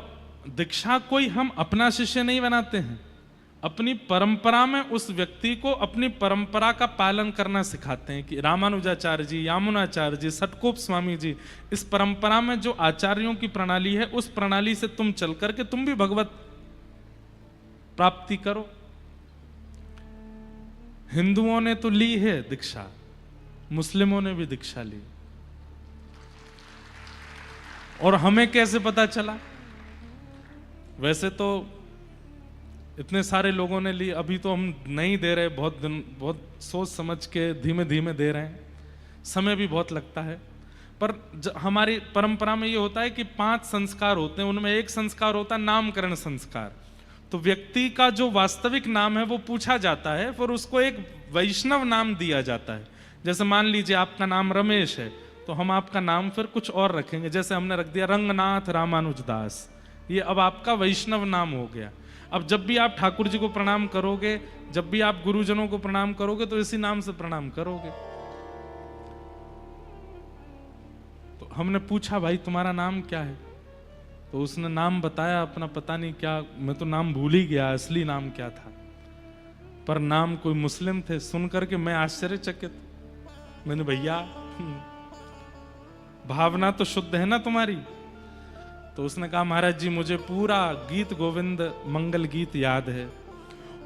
दीक्षा कोई हम अपना शिष्य नहीं बनाते हैं, अपनी परंपरा में उस व्यक्ति को अपनी परंपरा का पालन करना सिखाते हैं। कि रामानुजाचार्य जी, यामुनाचार्य जी, सटकोप स्वामी जी, इस परंपरा में जो आचार्यों की प्रणाली है उस प्रणाली से तुम चल करके तुम भी भगवत प्राप्ति करो। हिंदुओं ने तो ली है दीक्षा, मुस्लिमों ने भी दीक्षा ली, और हमें कैसे पता चला? वैसे तो इतने सारे लोगों ने ली, अभी तो हम नहीं दे रहे, बहुत सोच समझ के धीमे धीमे दे रहे हैं, समय भी बहुत लगता है। पर हमारी परंपरा में ये होता है कि 5 संस्कार होते हैं, उनमें एक संस्कार होता है नामकरण संस्कार। तो व्यक्ति का जो वास्तविक नाम है वो पूछा जाता है, फिर उसको एक वैष्णव नाम दिया जाता है। जैसे मान लीजिए आपका नाम रमेश है, तो हम आपका नाम फिर कुछ और रखेंगे, जैसे हमने रख दिया रंगनाथ रामानुजदास, ये अब आपका वैष्णव नाम हो गया। अब जब भी आप ठाकुर जी को प्रणाम करोगे, जब भी आप गुरुजनों को प्रणाम करोगे, तो इसी नाम से प्रणाम करोगे। तो हमने पूछा भाई तुम्हारा नाम क्या है, तो उसने नाम बताया अपना, पता नहीं क्या, मैं तो नाम भूल ही गया असली नाम क्या था, पर नाम कोई मुस्लिम थे। सुन करके मैं आश्चर्यचकित, मैंने भैया भावना तो शुद्ध है ना तुम्हारी? तो उसने कहा महाराज जी मुझे पूरा गीत गोविंद मंगल गीत याद है,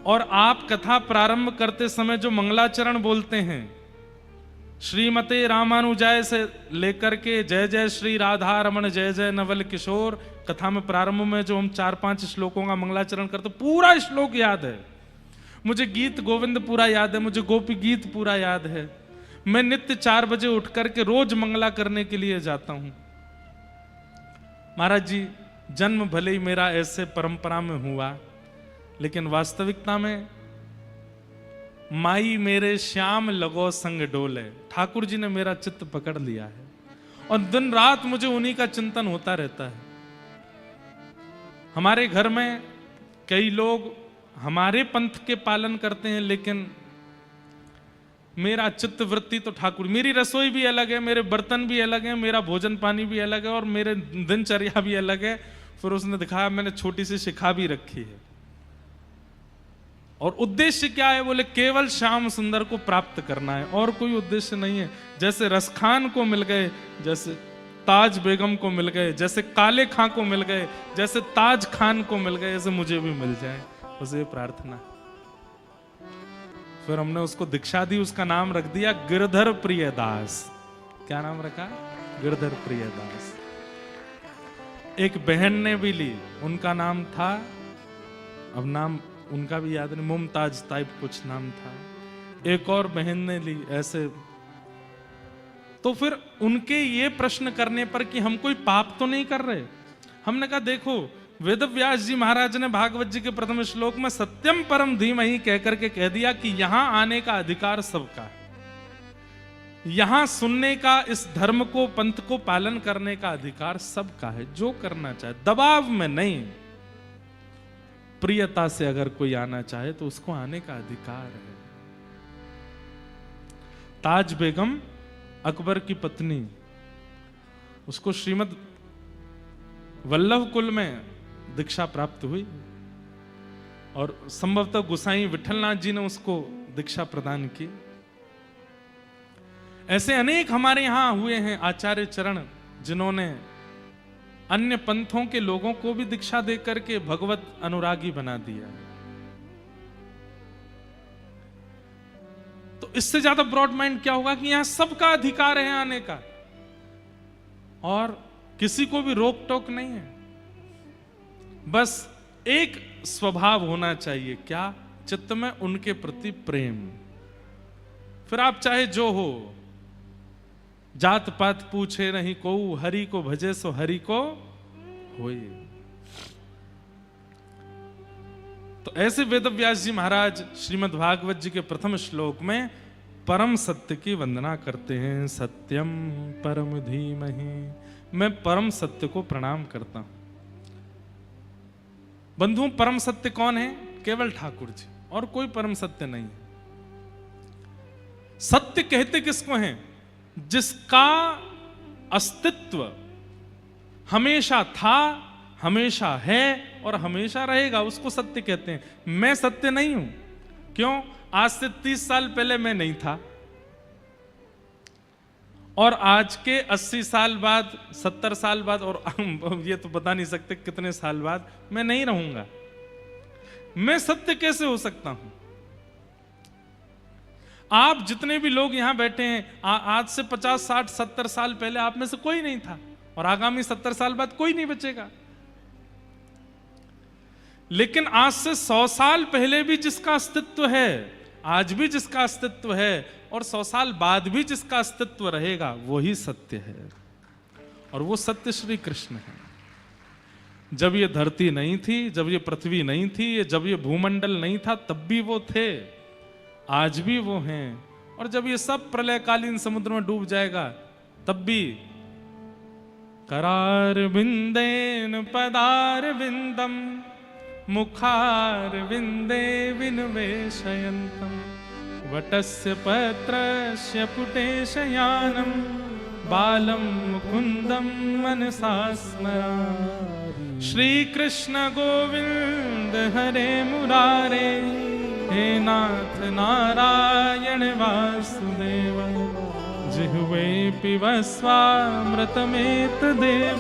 और आप कथा प्रारंभ करते समय जो मंगलाचरण बोलते हैं, श्रीमते रामानुजाय से लेकर के जय जय श्री राधा रमण जय जय नवल किशोर, कथा में प्रारंभ में जो हम 4-5 श्लोकों का मंगलाचरण करते, पूरा श्लोक याद है मुझे, गीत गोविंद पूरा याद है मुझे, गोपी गीत पूरा याद है। मैं नित्य 4 बजे उठ करके रोज मंगला करने के लिए जाता हूं। महाराज जी जन्म भले ही मेरा ऐसे परंपरा में हुआ, लेकिन वास्तविकता में माई मेरे श्याम लगो संग डोले, ठाकुर जी ने मेरा चित्त पकड़ लिया है, और दिन रात मुझे उन्हीं का चिंतन होता रहता है। हमारे घर में कई लोग हमारे पंथ के पालन करते हैं, लेकिन मेरा चित्त वृत्ति तो ठाकुर, मेरी रसोई भी अलग है, मेरे बर्तन भी अलग है, मेरा भोजन पानी भी अलग है, और मेरे दिनचर्या भी अलग है। फिर उसने दिखाया, मैंने छोटी सी शिखा भी रखी है, और उद्देश्य क्या है? बोले केवल श्याम सुंदर को प्राप्त करना है, और कोई उद्देश्य नहीं है। जैसे रसखान को मिल गए, जैसे ताज बेगम को मिल गए, जैसे काले खां को मिल गए, जैसे ताज खान को मिल गए, ऐसे मुझे भी मिल जाए, बस ये प्रार्थना। फिर हमने उसको दीक्षा दी, उसका नाम रख दिया गिरधर प्रियदास। क्या नाम रखा? गिरधर प्रियदास। एक बहन ने भी ली, उनका नाम था, अब नाम उनका भी याद नहीं, मुमताज टाइप कुछ नाम था। एक और बहन ने ली, ऐसे। तो फिर उनके ये प्रश्न करने पर कि हम कोई पाप तो नहीं कर रहे, हमने कहा देखो वेद व्यास जी महाराज ने भागवत जी के प्रथम श्लोक में सत्यम परम धीमहि कह करके कह दिया कि यहां आने का अधिकार सबका है, यहां सुनने का, इस धर्म को पंथ को पालन करने का अधिकार सबका है, जो करना चाहे, दबाव में नहीं, प्रियता से अगर कोई आना चाहे तो उसको आने का अधिकार है। ताज बेगम अकबर की पत्नी, उसको श्रीमद वल्लभ कुल में दीक्षा प्राप्त हुई, और संभवतः गोसाई विठलनाथ जी ने उसको दीक्षा प्रदान की। ऐसे अनेक हमारे यहां हुए हैं आचार्य चरण, जिन्होंने अन्य पंथों के लोगों को भी दीक्षा देकर के भगवत अनुरागी बना दिया। तो इससे ज्यादा ब्रॉड माइंड क्या होगा कि यहां सबका अधिकार है आने का, और किसी को भी रोक टोक नहीं है, बस एक स्वभाव होना चाहिए, क्या? चित्त में उनके प्रति प्रेम। फिर आप चाहे जो हो, जात पात पूछे नहीं को, हरि को भजे सो हरि को होए। तो ऐसे वेदव्यास जी महाराज श्रीमद् भागवत जी के प्रथम श्लोक में परम सत्य की वंदना करते हैं। सत्यम परम धीमहि, मैं परम सत्य को प्रणाम करता हूं। बंधु, परम सत्य कौन है? केवल ठाकुर जी, और कोई परम सत्य नहीं है। सत्य कहते किसको हैं? जिसका अस्तित्व हमेशा था, हमेशा है और हमेशा रहेगा, उसको सत्य कहते हैं। मैं सत्य नहीं हूं। क्यों? आज से 30 साल पहले मैं नहीं था, और आज के 80 साल बाद, 70 साल बाद, और ये तो बता नहीं सकते कितने साल बाद मैं नहीं रहूंगा। मैं सत्य कैसे हो सकता हूं? आप जितने भी लोग यहां बैठे हैं, आज से 50, 60, 70 साल पहले आप में से कोई नहीं था, और आगामी 70 साल बाद कोई नहीं बचेगा। लेकिन आज से 100 साल पहले भी जिसका अस्तित्व है, आज भी जिसका अस्तित्व है, और 100 साल बाद भी जिसका अस्तित्व रहेगा, वही सत्य है। और वो सत्य श्री कृष्ण है। जब ये धरती नहीं थी, जब ये पृथ्वी नहीं थी, जब ये भूमंडल नहीं था, तब भी वो थे, आज भी वो हैं। और जब ये सब प्रलयकालीन समुद्र में डूब जाएगा, तब भी करार बिंदेन पदार बिंदम मुखार बिंदे विनवेशयन्तम वटस्य पत्रस्य पुटे शयानम बालम मुकुंदम मनसा स्मरामि। श्री कृष्ण गोविंद हरे मुरारे, हे नाथ नारायण वासुदेव, जिह्वे पिबस्वामृतमेत देव,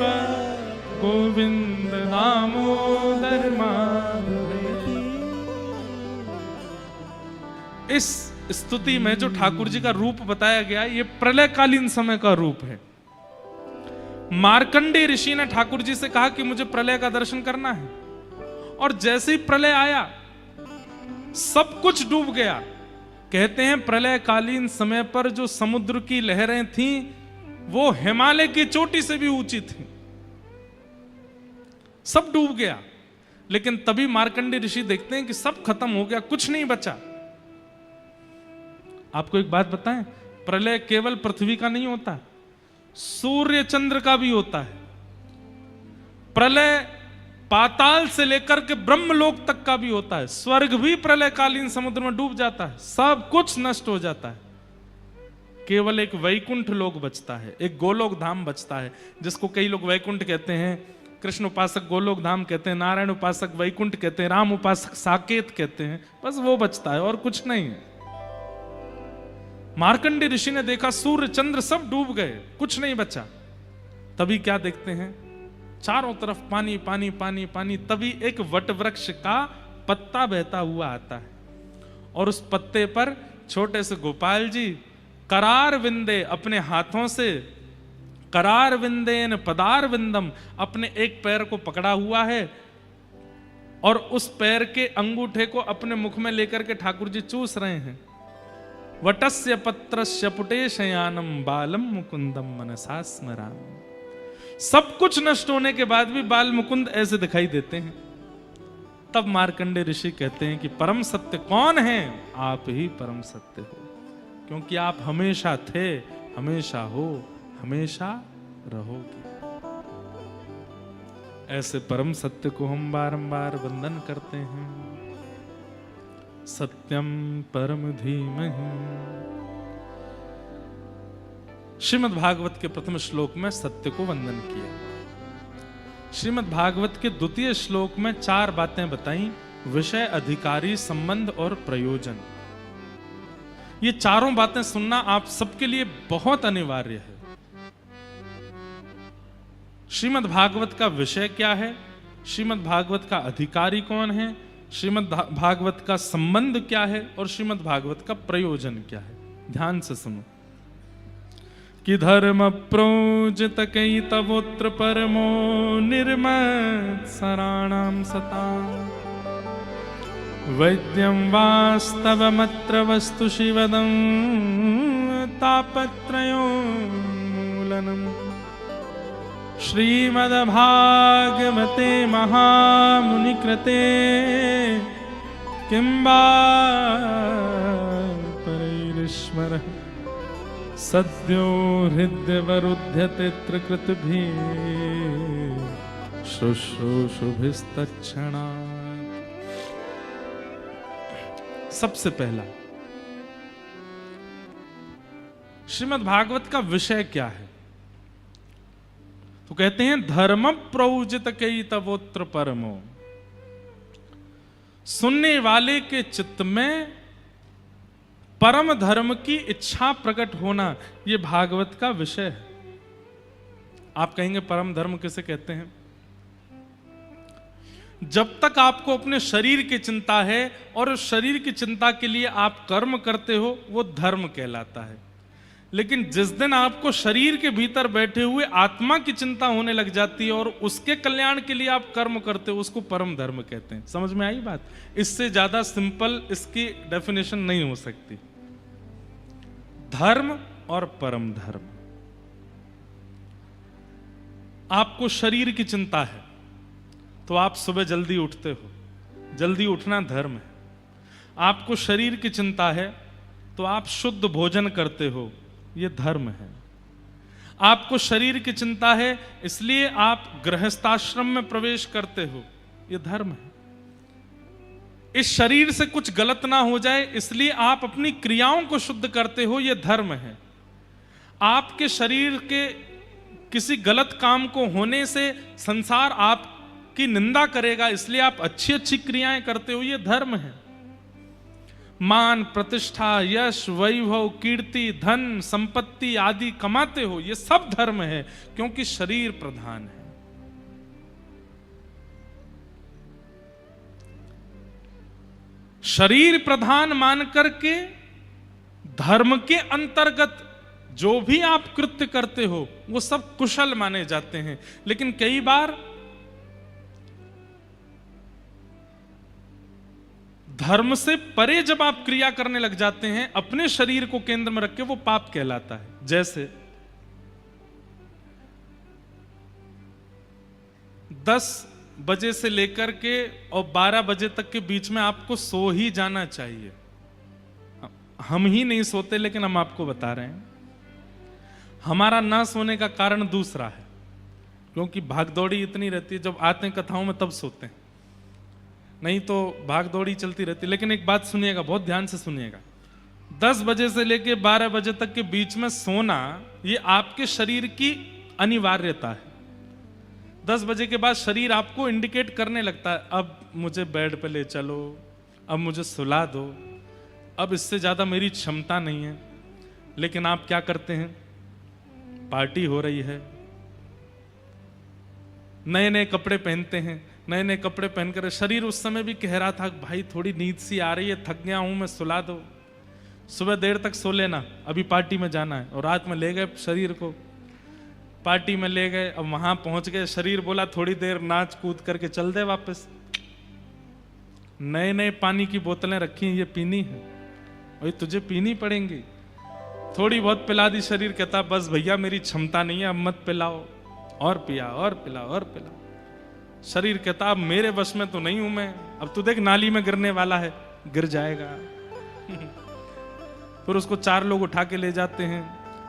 गोविंद दामोदर माधवेति। इस स्तुति में जो ठाकुर जी का रूप बताया गया, ये प्रलयकालीन समय का रूप है। मार्कंडेय ऋषि ने ठाकुर जी से कहा कि मुझे प्रलय का दर्शन करना है, और जैसे ही प्रलय आया सब कुछ डूब गया। कहते हैं प्रलयकालीन समय पर जो समुद्र की लहरें थीं, वो हिमालय की चोटी से भी ऊंची थीं। सब डूब गया। लेकिन तभी मार्कंडेय ऋषि देखते हैं कि सब खत्म हो गया, कुछ नहीं बचा। आपको एक बात बताएं, प्रलय केवल पृथ्वी का नहीं होता, सूर्य चंद्र का भी होता है। प्रलय पाताल से लेकर के ब्रह्मलोक तक का भी होता है। स्वर्ग भी प्रलयकालीन समुद्र में डूब जाता है, सब कुछ नष्ट हो जाता है। केवल एक वैकुंठ लोक बचता है, एक गोलोक धाम बचता है, जिसको कई लोग वैकुंठ कहते हैं, कृष्ण उपासक गोलोक धाम कहते हैं, नारायण उपासक वैकुंठ कहते हैं, राम उपासक साकेत कहते हैं। बस वो बचता है और कुछ नहीं है। मार्कंडेय ऋषि ने देखा सूर्य चंद्र सब डूब गए, कुछ नहीं बचा। तभी क्या देखते हैं, चारों तरफ पानी पानी पानी पानी। तभी एक वट वृक्ष का पत्ता बहता हुआ आता है, और उस पत्ते पर छोटे से गोपाल जी करार विंदे अपने हाथों से, करार विंदेन पदार विंदम, अपने एक पैर को पकड़ा हुआ है, और उस पैर के अंगूठे को अपने मुख में लेकर के ठाकुर जी चूस रहे हैं। वटस्य पत्रस्य पुटे शयानम बालम मुकुंदम मनसा स्मरामि। सब कुछ नष्ट होने के बाद भी बाल मुकुंद ऐसे दिखाई देते हैं। तब मार्कंडेय ऋषि कहते हैं कि परम सत्य कौन है? आप ही परम सत्य हो, क्योंकि आप हमेशा थे, हमेशा हो, हमेशा रहोगे। ऐसे परम सत्य को हम बारंबार वंदन करते हैं। सत्यम परम धीमहि। श्रीमद् भागवत के प्रथम श्लोक में सत्य को वंदन किया। श्रीमद् भागवत के द्वितीय श्लोक में 4 बातें बताई, विषय, अधिकारी, संबंध और प्रयोजन। ये चारों बातें सुनना आप सबके लिए बहुत अनिवार्य है। श्रीमद् भागवत का विषय क्या है, श्रीमद् भागवत का अधिकारी कौन है, श्रीमद् भागवत का संबंध क्या है, और श्रीमद् भागवत का प्रयोजन क्या है। ध्यान से सुनो कि धर्म प्रोजित कई तवोत्र परमो निर्मत सराणाम सताम वैद्यम वास्तवमत्र वस्तु शिवदं तापत्रयोन्मूलनम्। श्रीमद्भागवते महामुनिकृते किं वा परैरीश्वरः सद्यो हृद्यवरुध्यते त्रिकृतिभिः शुश्रूषुभिस्तत्क्षणात्। सबसे पहला, श्रीमद् भागवत का विषय क्या है? तो कहते हैं धर्म प्रौजित कई तवोत्र परमो। सुनने वाले के चित्त में परम धर्म की इच्छा प्रकट होना, यह भागवत का विषय है। आप कहेंगे परम धर्म किसे कहते हैं? जब तक आपको अपने शरीर की चिंता है और उस शरीर की चिंता के लिए आप कर्म करते हो, वो धर्म कहलाता है। लेकिन जिस दिन आपको शरीर के भीतर बैठे हुए आत्मा की चिंता होने लग जाती है और उसके कल्याण के लिए आप कर्म करते हो, उसको परम धर्म कहते हैं। समझ में आई बात? इससे ज्यादा सिंपल इसकी डेफिनेशन नहीं हो सकती। धर्म और परम धर्म। आपको शरीर की चिंता है तो आप सुबह जल्दी उठते हो, जल्दी उठना धर्म है। आपको शरीर की चिंता है तो आप शुद्ध भोजन करते हो, यह धर्म है। आपको शरीर की चिंता है इसलिए आप गृहस्थाश्रम में प्रवेश करते हो, यह धर्म है। इस शरीर से कुछ गलत ना हो जाए इसलिए आप अपनी क्रियाओं को शुद्ध करते हो, यह धर्म है। आपके शरीर के किसी गलत काम को होने से संसार आपकी निंदा करेगा इसलिए आप अच्छी अच्छी क्रियाएं करते हो, यह धर्म है। मान, प्रतिष्ठा, यश, वैभव, कीर्ति, धन, संपत्ति आदि कमाते हो, यह सब धर्म है, क्योंकि शरीर प्रधान है। शरीर प्रधान मान करके धर्म के अंतर्गत जो भी आप कृत्य करते हो वो सब कुशल माने जाते हैं। लेकिन कई बार धर्म से परे जब आप क्रिया करने लग जाते हैं, अपने शरीर को केंद्र में रख के, वो पाप कहलाता है। जैसे 10 बजे से लेकर के और 12 बजे तक के बीच में आपको सो ही जाना चाहिए। हम ही नहीं सोते, लेकिन हम आपको बता रहे हैं। हमारा ना सोने का कारण दूसरा है, क्योंकि भागदौड़ी इतनी रहती है, जब आते हैं कथाओं में तब सोते हैं, नहीं तो भागदौड़ी चलती रहती। लेकिन एक बात सुनिएगा, बहुत ध्यान से सुनिएगा। 10 बजे से लेकर 12 बजे तक के बीच में सोना, ये आपके शरीर की अनिवार्यता है। 10 बजे के बाद शरीर आपको इंडिकेट करने लगता है, अब मुझे बेड पे ले चलो, अब मुझे सुला दो, अब इससे ज्यादा मेरी क्षमता नहीं है। लेकिन आप क्या करते हैं? पार्टी हो रही है, नए नए कपड़े पहनते हैं, नए नए कपड़े पहनकर शरीर उस समय भी कह रहा था भाई थोड़ी नींद सी आ रही है, थक गया हूं मैं, सुला दो, सुबह देर तक सो लेना, अभी पार्टी में जाना है। और रात में ले गए शरीर को, पार्टी में ले गए। अब वहां पहुंच गए, शरीर बोला थोड़ी देर नाच कूद करके चल दे वापस। नए नए पानी की बोतलें रखी हैं, ये पीनी है और ये तुझे पीनी पड़ेंगी। थोड़ी बहुत पिला दी, शरीर कहता बस भैया मेरी क्षमता नहीं है, अब मत पिलाओ। और पिया और पिला और पिला। शरीर कहता अब मेरे वश में तो नहीं हूं मैं, अब तू देख नाली में गिरने वाला है, गिर जाएगा। फिर उसको 4 लोग उठा के ले जाते हैं।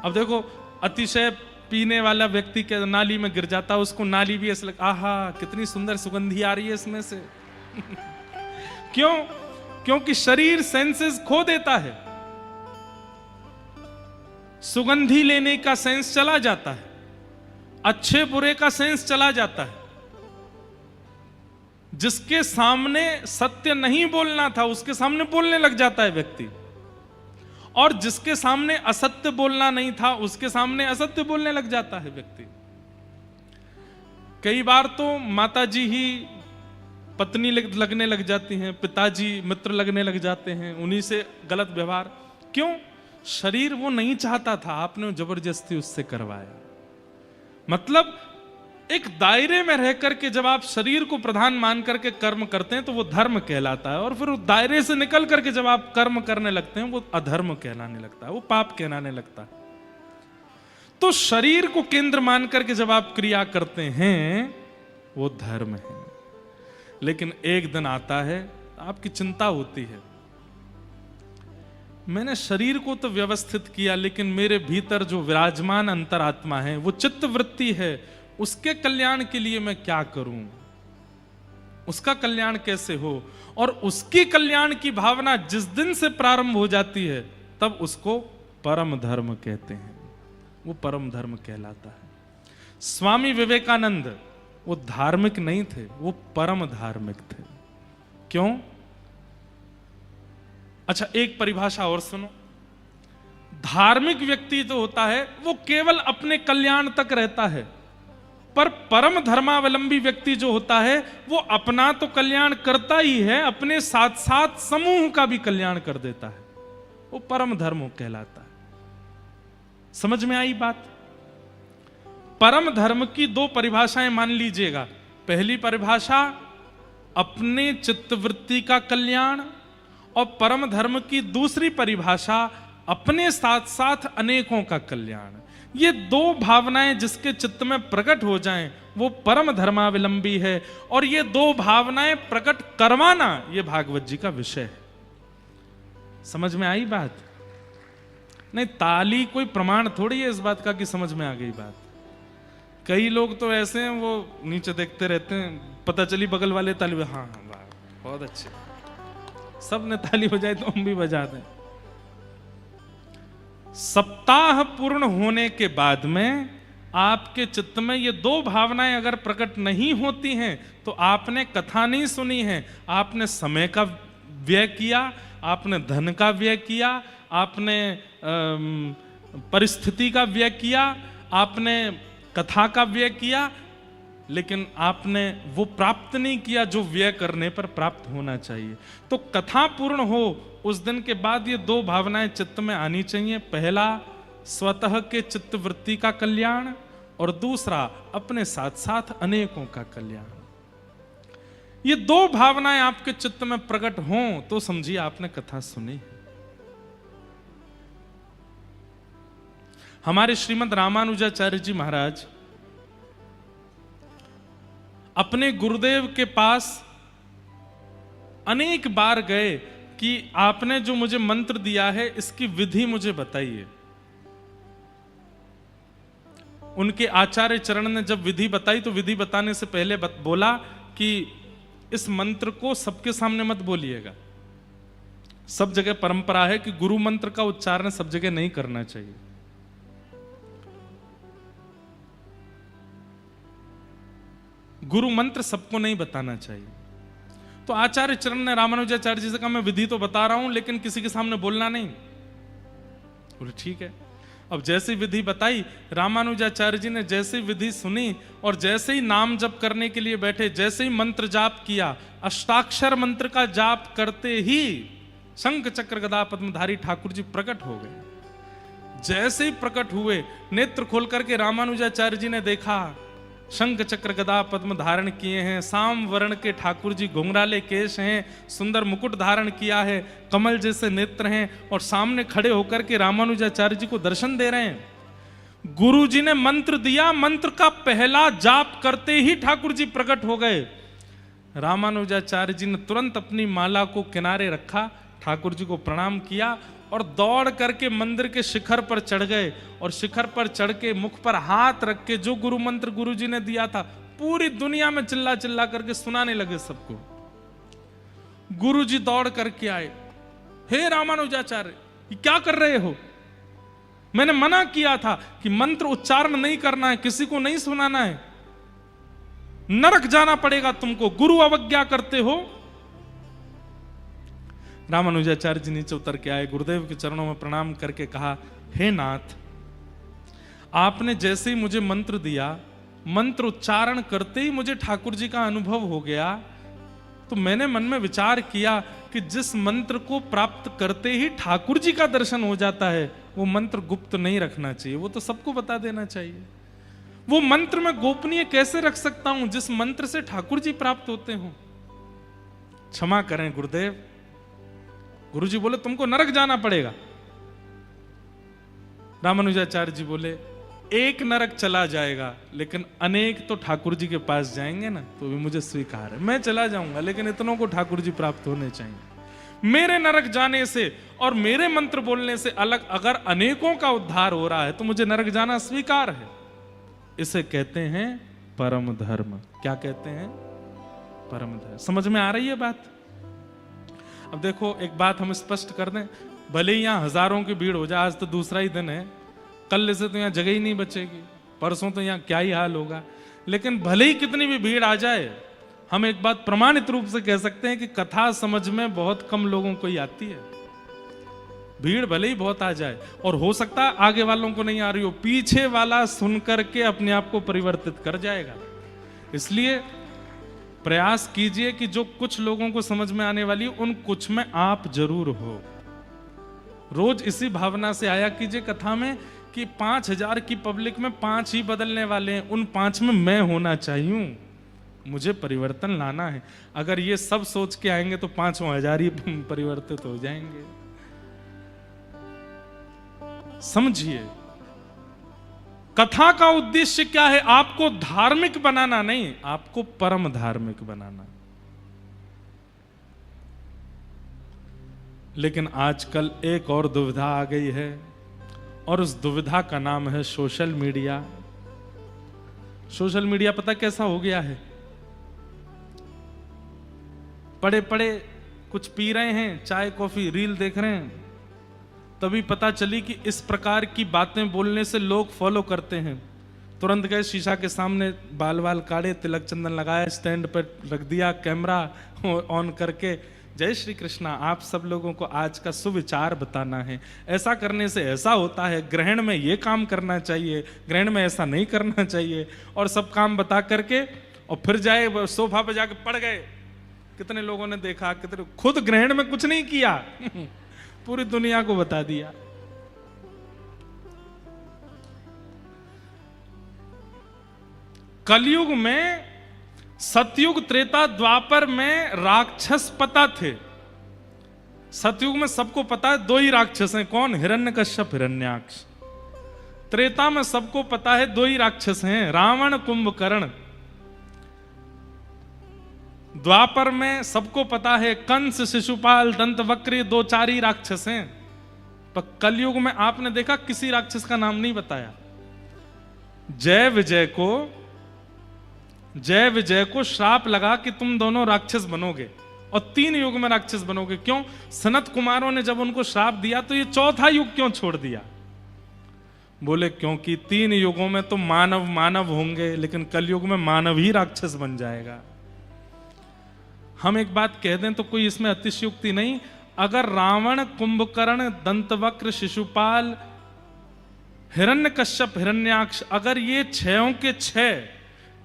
अब देखो अतिशय पीने वाला व्यक्ति के नाली में गिर जाता, उसको नाली भी ऐसा लगता आहा कितनी सुंदर सुगंधी आ रही है इसमें से। क्यों? क्योंकि शरीर सेंसेस खो देता है, सुगंधी लेने का सेंस चला जाता है, अच्छे बुरे का सेंस चला जाता है। जिसके सामने सत्य नहीं बोलना था उसके सामने बोलने लग जाता है व्यक्ति, और जिसके सामने असत्य बोलना नहीं था उसके सामने असत्य बोलने लग जाता है व्यक्ति। कई बार तो माताजी ही पत्नी लगने लग जाती हैं, पिताजी मित्र लगने लग जाते हैं, उन्हीं से गलत व्यवहार। क्यों? शरीर वो नहीं चाहता था, आपने जबरदस्ती उससे करवाया। मतलब एक दायरे में रह करके जब आप शरीर को प्रधान मान करके कर्म करते हैं तो वो धर्म कहलाता है, और फिर उस दायरे से निकल करके जब आप कर्म करने लगते हैं वो अधर्म कहलाने लगता है, वो पाप कहलाने लगता है। तो शरीर को केंद्र मान करके जब आप क्रिया करते हैं वो धर्म है। लेकिन एक दिन आता है आपकी चिंता होती है, मैंने शरीर को तो व्यवस्थित किया लेकिन मेरे भीतर जो विराजमान अंतरात्मा है, वो चित्त वृत्ति है, उसके कल्याण के लिए मैं क्या करूं, उसका कल्याण कैसे हो। और उसकी कल्याण की भावना जिस दिन से प्रारंभ हो जाती है तब उसको परम धर्म कहते हैं, वो परम धर्म कहलाता है। स्वामी विवेकानंद वो धार्मिक नहीं थे, वो परम धार्मिक थे। क्यों? अच्छा एक परिभाषा और सुनो। धार्मिक व्यक्ति तो होता है वो केवल अपने कल्याण तक रहता है, पर परम धर्मावलंबी व्यक्ति जो होता है वो अपना तो कल्याण करता ही है, अपने साथ साथ समूह का भी कल्याण कर देता है, वो परम धर्म कहलाता है। समझ में आई बात? परम धर्म की दो परिभाषाएं मान लीजिएगा। पहली परिभाषा अपने चित्तवृत्ति का कल्याण, और परम धर्म की दूसरी परिभाषा अपने साथ साथ अनेकों का कल्याण। ये दो भावनाएं जिसके चित्त में प्रकट हो जाएं वो परम धर्मावलंबी है, और ये दो भावनाएं प्रकट करवाना ये भागवत जी का विषय है। समझ में आई बात? नहीं, ताली कोई प्रमाण थोड़ी है इस बात का कि समझ में आ गई बात। कई लोग तो ऐसे हैं वो नीचे देखते रहते हैं, पता चली बगल वाले ताली, हाँ हाँ वाह बहुत अच्छे, सब ने ताली बजाई तो हम भी बजा दें। सप्ताह पूर्ण होने के बाद में आपके चित्त में ये दो भावनाएं अगर प्रकट नहीं होती हैं तो आपने कथा नहीं सुनी है, आपने समय का व्यय किया, आपने धन का व्यय किया, आपने परिस्थिति का व्यय किया, आपने कथा का व्यय किया, लेकिन आपने वो प्राप्त नहीं किया जो व्यय करने पर प्राप्त होना चाहिए। तो कथा पूर्ण हो उस दिन के बाद ये दो भावनाएं चित्त में आनी चाहिए। पहला स्वतः के चित्त वृत्ति का कल्याण, और दूसरा अपने साथ साथ अनेकों का कल्याण। ये दो भावनाएं आपके चित्त में प्रकट हों तो समझिए आपने कथा सुनी। हमारे श्रीमद् रामानुजाचार्य जी महाराज अपने गुरुदेव के पास अनेक बार गए कि आपने जो मुझे मंत्र दिया है इसकी विधि मुझे बताइए। उनके आचार्य चरण ने जब विधि बताई तो विधि बताने से पहले बोला कि इस मंत्र को सबके सामने मत बोलिएगा। सब जगह परंपरा है कि गुरु मंत्र का उच्चारण सब जगह नहीं करना चाहिए। गुरु मंत्र सबको नहीं बताना चाहिए। तो आचार्य चरण ने रामानुजाचार्य जी से कहा मैं विधि तो बता रहा हूं लेकिन किसी के सामने बोलना नहीं। बोले ठीक है। अब जैसी विधि बताई, रामानुजाचार्य जी ने जैसी विधि सुनी और जैसे ही नाम जप करने के लिए बैठे, जैसे ही मंत्र जाप किया, अष्टाक्षर मंत्र का जाप करते ही शंख चक्र गदा पद्मधारी ठाकुर जी प्रकट हो गए। जैसे ही प्रकट हुए, नेत्र खोल करके रामानुजाचार्य जी ने देखा शंख चक्र गदा पद्म धारण किए हैं, साम वर्ण के ठाकुर जी, घुंघराले केश हैं, सुंदर मुकुट धारण किया है, कमल जैसे नेत्र हैं, और सामने खड़े होकर के रामानुजाचार्य जी को दर्शन दे रहे हैं। गुरु जी ने मंत्र दिया, मंत्र का पहला जाप करते ही ठाकुर जी प्रकट हो गए। रामानुजाचार्य जी ने तुरंत अपनी माला को किनारे रखा, ठाकुर जी को प्रणाम किया और दौड़ करके मंदिर के शिखर पर चढ़ गए, और शिखर पर चढ़ के मुख पर हाथ रख के जो गुरु मंत्र गुरु जी ने दिया था पूरी दुनिया में चिल्ला चिल्ला करके सुनाने लगे सबको। गुरु जी दौड़ करके आए, हे रामानुजाचार्य ये क्या कर रहे हो? मैंने मना किया था कि मंत्र उच्चारण नहीं करना है, किसी को नहीं सुनाना है, नरक जाना पड़ेगा तुमको, गुरु अवज्ञा करते हो। रामानुजाचार्य जी नीचे उतर के आए, गुरुदेव के चरणों में प्रणाम करके कहा, हे नाथ, आपने जैसे ही मुझे मंत्र दिया, मंत्र उच्चारण करते ही मुझे ठाकुर जी का अनुभव हो गया, तो मैंने मन में विचार किया कि जिस मंत्र को प्राप्त करते ही ठाकुर जी का दर्शन हो जाता है वो मंत्र गुप्त नहीं रखना चाहिए, वो तो सबको बता देना चाहिए। वो मंत्र मैं गोपनीय कैसे रख सकता हूं जिस मंत्र से ठाकुर जी प्राप्त होते हो? क्षमा करें गुरुदेव। गुरु जी बोले तुमको नरक जाना पड़ेगा। रामानुजाचार्य जी बोले एक नरक चला जाएगा लेकिन अनेक तो ठाकुर जी के पास जाएंगे ना, तो भी मुझे स्वीकार है। मैं चला जाऊंगा लेकिन इतनों को ठाकुर जी प्राप्त होने चाहिए। मेरे नरक जाने से और मेरे मंत्र बोलने से अलग अगर अनेकों का उद्धार हो रहा है तो मुझे नरक जाना स्वीकार है। इसे कहते हैं परम धर्म। क्या कहते हैं? परम धर्म। समझ में आ रही है बात? अब देखो एक बात हम स्पष्ट कर दें, भले ही यहाँ हजारों की भीड़ हो जाए, आज तो दूसरा ही दिन है, कल से तो यहाँ जगह ही नहीं बचेगी, परसों तो यहाँ क्या ही हाल होगा, लेकिन भले ही कितनी भी भीड़ आ जाए, हम एक बात प्रमाणित रूप से कह सकते हैं कि कथा समझ में बहुत कम लोगों को ही आती है। भीड़ भले ही बहुत आ जाए, और हो सकता है आगे वालों को नहीं आ रही हो, पीछे वाला सुन करके अपने आप को परिवर्तित कर जाएगा। इसलिए प्रयास कीजिए कि जो कुछ लोगों को समझ में आने वाली उन कुछ में आप जरूर हो। रोज इसी भावना से आया कीजिए कथा में कि 5000 की पब्लिक में 5 ही बदलने वाले हैं, उन 5 में मैं होना चाहिए, मुझे परिवर्तन लाना है। अगर ये सब सोच के आएंगे तो 5000 ही परिवर्तित हो जाएंगे। समझिए कथा का उद्देश्य क्या है, आपको धार्मिक बनाना नहीं, आपको परम धार्मिक बनाना। लेकिन आजकल एक और दुविधा आ गई है, और उस दुविधा का नाम है सोशल मीडिया। सोशल मीडिया पता कैसा हो गया है, पड़े पड़े कुछ पी रहे हैं, चाय कॉफी रील देख रहे हैं, तभी पता चली कि इस प्रकार की बातें बोलने से लोग फॉलो करते हैं। तुरंत गए शीशा के सामने, बाल बाल काटे, तिलक चंदन लगाया, स्टैंड पर रख दिया, कैमरा ऑन करके, जय श्री कृष्णा, आप सब लोगों को आज का सुविचार बताना है, ऐसा करने से ऐसा होता है, ग्रहण में ये काम करना चाहिए, ग्रहण में ऐसा नहीं करना चाहिए, और सब काम बता करके और फिर जाए सोफा पे जाके पड़ गए। कितने लोगों ने देखा, कितने खुद ग्रहण में कुछ नहीं किया पूरी दुनिया को बता दिया। कलयुग में, सतयुग त्रेता द्वापर में राक्षस पता थे। सतयुग में सबको पता है 2 ही राक्षस हैं, कौन? हिरण्यकश्यप, हिरण्याक्ष। त्रेता में सबको पता है 2 ही राक्षस हैं, रावण, कुंभकर्ण। द्वापर में सबको पता है कंस, शिशुपाल, दंतवक्र, 2-4 ही राक्षस हैं। पर कलयुग में आपने देखा किसी राक्षस का नाम नहीं बताया। जय विजय को श्राप लगा कि तुम दोनों राक्षस बनोगे, और 3 युग में राक्षस बनोगे। क्यों? सनत कुमारों ने जब उनको श्राप दिया तो ये 4था युग क्यों छोड़ दिया? बोले क्योंकि 3 युगों में तो मानव होंगे, लेकिन कलयुग में मानव ही राक्षस बन जाएगा। हम एक बात कह दें तो कोई इसमें अतिशयोक्ति नहीं, अगर रावण, कुंभकर्ण, दंतवक्र, शिशुपाल, हिरण्यकश्यप, हिरण्याक्ष, अगर ये 6 के 6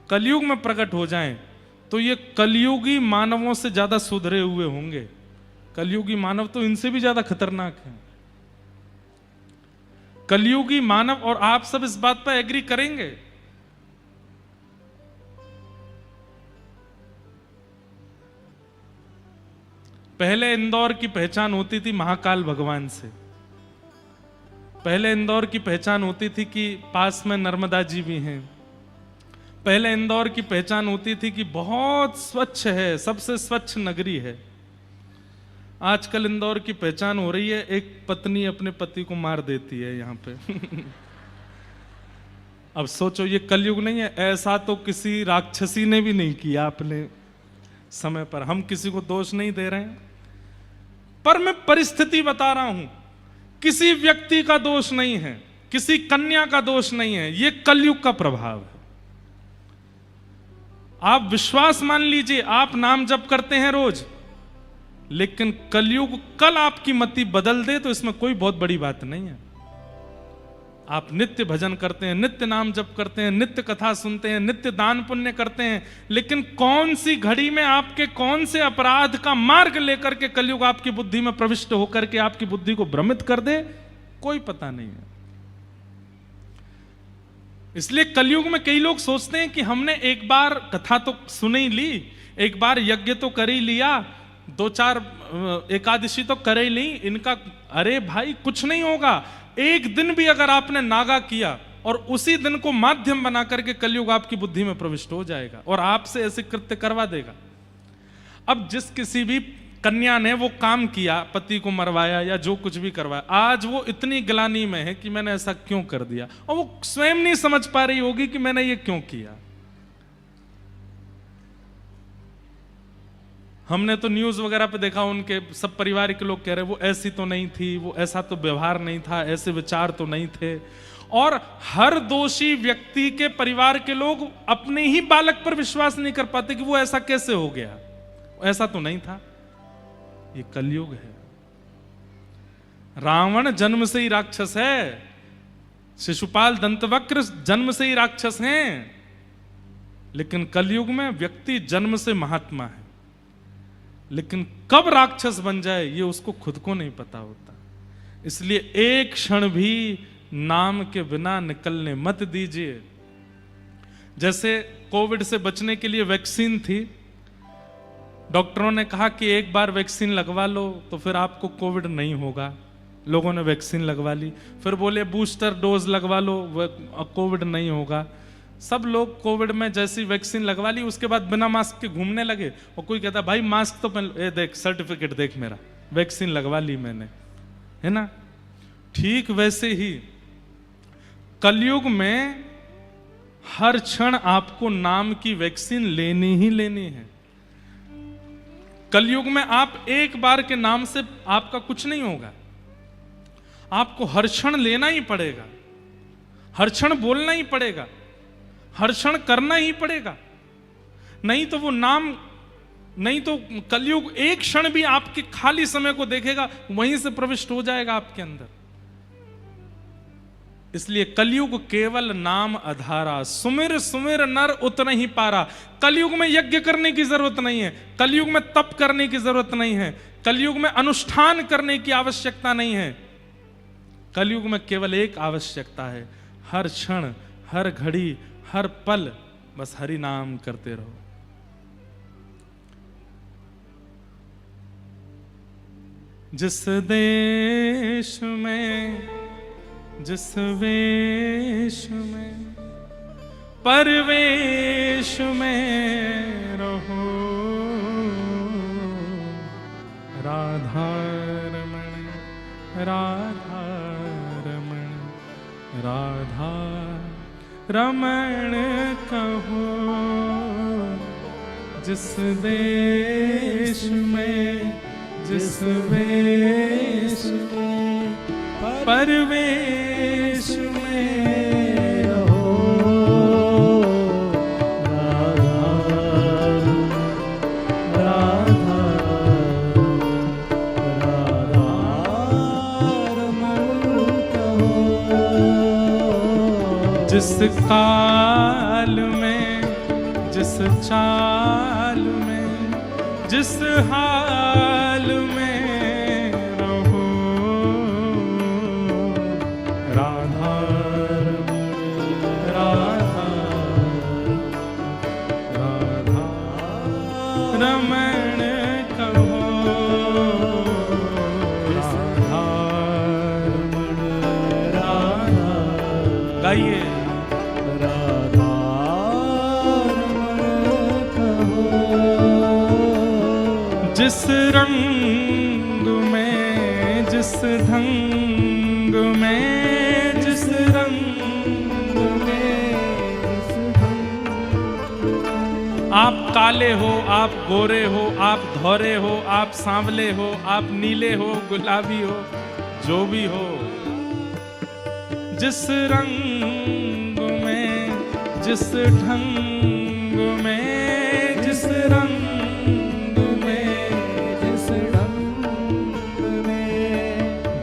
कलयुग में प्रकट हो जाएं, तो ये कलयुगी मानवों से ज्यादा सुधरे हुए होंगे। कलयुगी मानव तो इनसे भी ज्यादा खतरनाक हैं। कलयुगी मानव, और आप सब इस बात पर एग्री करेंगे, पहले इंदौर की पहचान होती थी महाकाल भगवान से। पहले इंदौर की पहचान होती थी कि पास में नर्मदा जी भी हैं। पहले इंदौर की पहचान होती थी कि बहुत स्वच्छ है, सबसे स्वच्छ नगरी है। आजकल इंदौर की पहचान हो रही है, एक पत्नी अपने पति को मार देती है यहां पे अब सोचो, ये कलयुग नहीं है? ऐसा तो किसी राक्षसी ने भी नहीं किया अपने समय पर। हम किसी को दोष नहीं दे रहे हैं, पर मैं परिस्थिति बता रहा हूं। किसी व्यक्ति का दोष नहीं है, किसी कन्या का दोष नहीं है, ये कलयुग का प्रभाव है। आप विश्वास मान लीजिए, आप नाम जप करते हैं रोज, लेकिन कलयुग कल आपकी मति बदल दे तो इसमें कोई बहुत बड़ी बात नहीं है। आप नित्य भजन करते हैं, नित्य नाम जप करते हैं, नित्य कथा सुनते हैं, नित्य दान पुण्य करते हैं, लेकिन कौन सी घड़ी में आपके कौन से अपराध का मार्ग लेकर के कलयुग आपकी बुद्धि में प्रविष्ट होकर के आपकी बुद्धि को भ्रमित कर दे, कोई पता नहीं है। इसलिए कलयुग में कई लोग सोचते हैं कि हमने एक बार कथा तो सुन ही ली, एक बार यज्ञ तो कर ही लिया, 2-4 एकादशी तो कर ही ली, इनका अरे भाई कुछ नहीं होगा। एक दिन भी अगर आपने नागा किया और उसी दिन को माध्यम बना करके कलयुग आपकी बुद्धि में प्रविष्ट हो जाएगा और आपसे ऐसे कृत्य करवा देगा। अब जिस किसी भी कन्या ने वो काम किया, पति को मरवाया या जो कुछ भी करवाया, आज वो इतनी ग्लानि में है कि मैंने ऐसा क्यों कर दिया, और वो स्वयं नहीं समझ पा रही होगी कि मैंने ये क्यों किया। हमने तो न्यूज वगैरह पे देखा, उनके सब परिवार के लोग कह रहे वो ऐसी तो नहीं थी, वो ऐसा तो व्यवहार नहीं था, ऐसे विचार तो नहीं थे। और हर दोषी व्यक्ति के परिवार के लोग अपने ही बालक पर विश्वास नहीं कर पाते कि वो ऐसा कैसे हो गया, ऐसा तो नहीं था। ये कलयुग है। रावण जन्म से ही राक्षस है, शिशुपाल दंतवक्र जन्म से ही राक्षस हैं, लेकिन कलयुग में व्यक्ति जन्म से महात्मा है, लेकिन कब राक्षस बन जाए ये उसको खुद को नहीं पता होता। इसलिए एक क्षण भी नाम के बिना निकलने मत दीजिए। जैसे कोविड से बचने के लिए वैक्सीन थी, डॉक्टरों ने कहा कि एक बार वैक्सीन लगवा लो तो फिर आपको कोविड नहीं होगा। लोगों ने वैक्सीन लगवा ली, फिर बोले बूस्टर डोज लगवा लो, कोविड नहीं होगा। सब लोग कोविड में जैसी वैक्सीन लगवा ली उसके बाद बिना मास्क के घूमने लगे, और कोई कहता भाई मास्क तो पहन, ए देख सर्टिफिकेट देख मेरा, वैक्सीन लगवा ली मैंने, है ना। ठीक वैसे ही कलयुग में हर क्षण आपको नाम की वैक्सीन लेनी ही लेनी है। कलयुग में आप एक बार के नाम से आपका कुछ नहीं होगा, आपको हर क्षण लेना ही पड़ेगा, हर क्षण बोलना ही पड़ेगा, हर क्षण करना ही पड़ेगा। नहीं तो वो नाम, नहीं तो कलयुग एक क्षण भी आपके खाली समय को देखेगा, वहीं से प्रविष्ट हो जाएगा आपके अंदर। इसलिए कलयुग केवल नाम आधारा, सुमिर सुमिर नर उतना ही पारा। कलयुग में यज्ञ करने की जरूरत नहीं है, कलयुग में तप करने की जरूरत नहीं है, कलयुग में अनुष्ठान करने की आवश्यकता नहीं है। कलयुग में केवल एक आवश्यकता है, हर क्षण, हर घड़ी, हर पल बस हरि नाम करते रहो। जिस देश में, जिस वेश में, परवेश में रहो, राधा रमण, राधा रमण, राधा रमण कहो। जिस देश में, जिस वेश में, परवेश में रहो, राधा राधा राधा रमण कहो। जिस काल में, जिस चाल में, जिस हाल में रहो, राधा राधा राधा रमण कहो, राधा रमण राधा। गाइए राधा रमण कहो। जिस रंग में, जिस ढंग में, जिस रंग में, आप काले हो, आप गोरे हो, आप धौरे हो, आप सांवले हो, आप नीले हो, गुलाबी हो, जो भी हो, जिस रंग में, जिस ढंग में, जिस रंग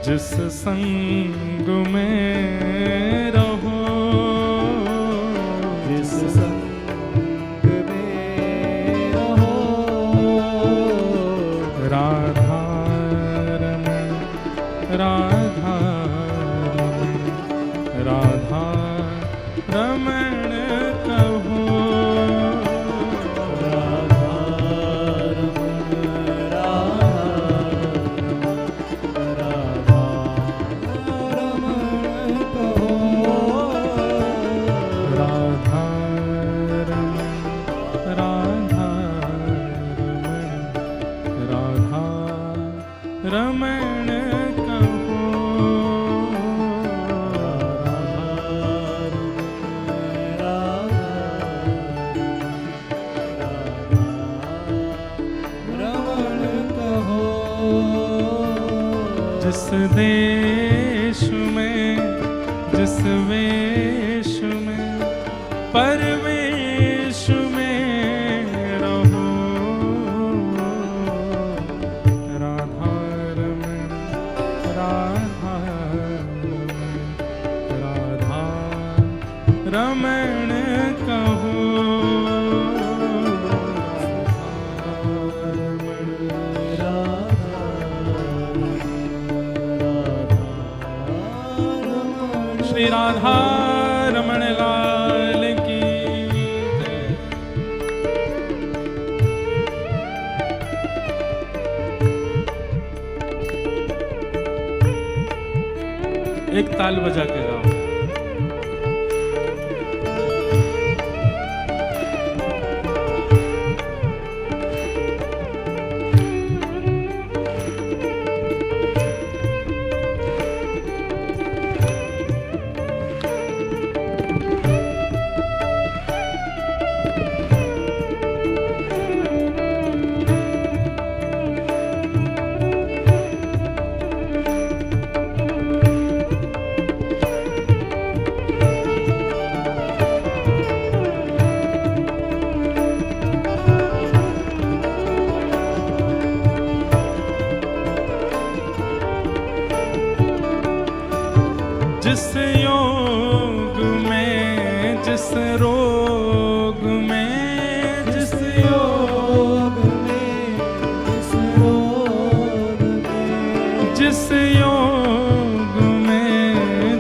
जिस संग में रहो, जिस संग में रहो, राधा रमण, राधा रमण, राधा रमण कहो, राधा रमण, रमण कहो, रमण कहो। जिस देश में, जिस वेश में, परवेश में रहो, राधा रमण, राधा एक ताल बजा के गाओ। जिस योग में, जिस रोग में, जिस योग में, जिस रोग में, जिस योग में,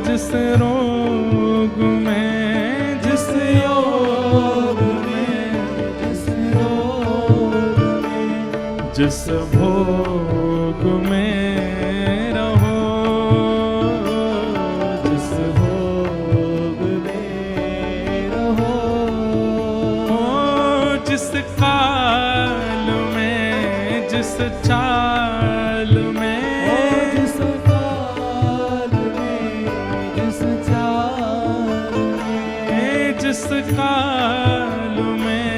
जिस रोग में, जिस योग में, जिस रोग में, जिस भोग में चाल में, जिस काल में, जिस चाल में, जिस काल में, जिस चाल में,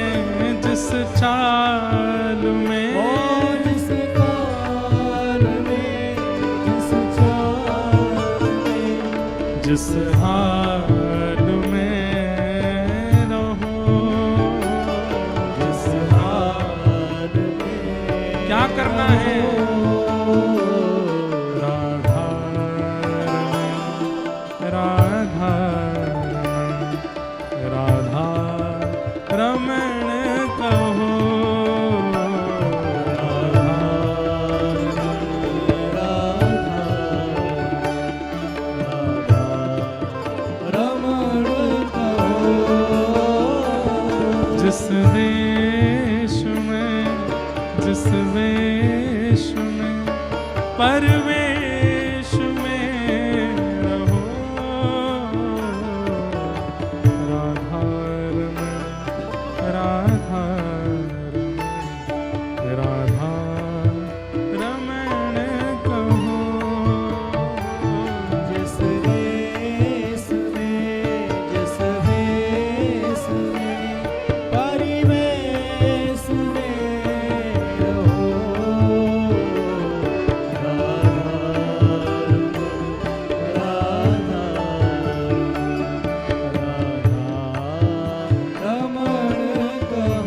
जिस काल में, जिस चाल में, जिस हाल में रहो, जिस हाल में क्या करना है। राधा राधा राधा रमण कहो, राधा राधा रमण कहो। जिस देश में, जिस वेश में, परवेश में रहो, राधा रमण, राधा रमण, राधा रमण कहो। जिस देश में, जिस वेश में, परिवेश में रहो, रमण कहो।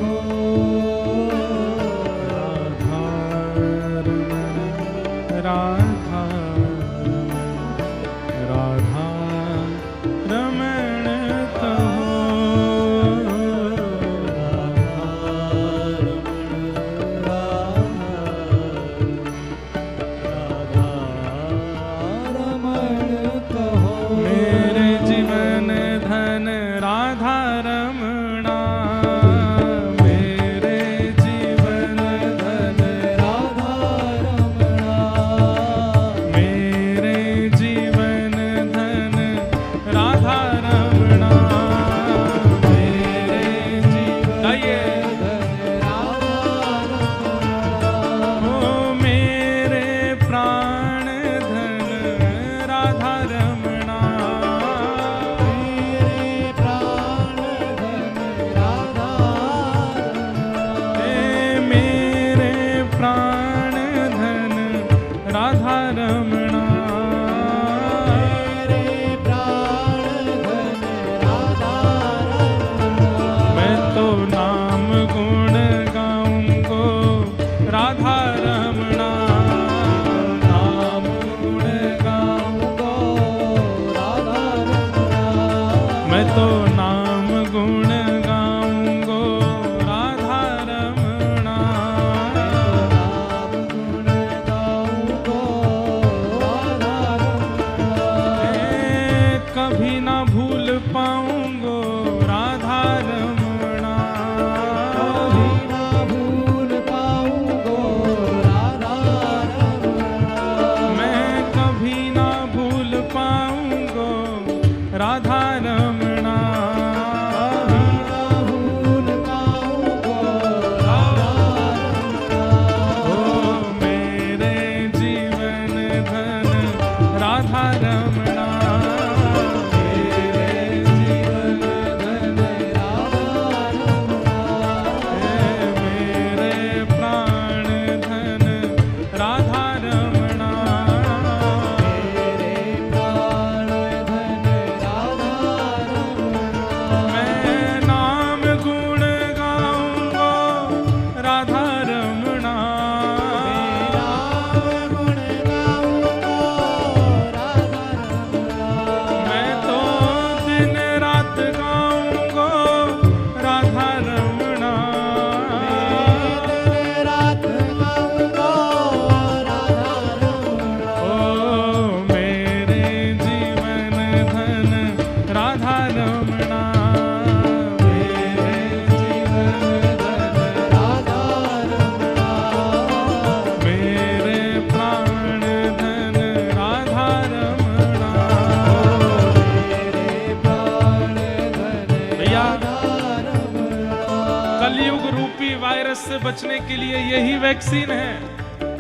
कलयुग रूपी वायरस से बचने के लिए यही वैक्सीन है।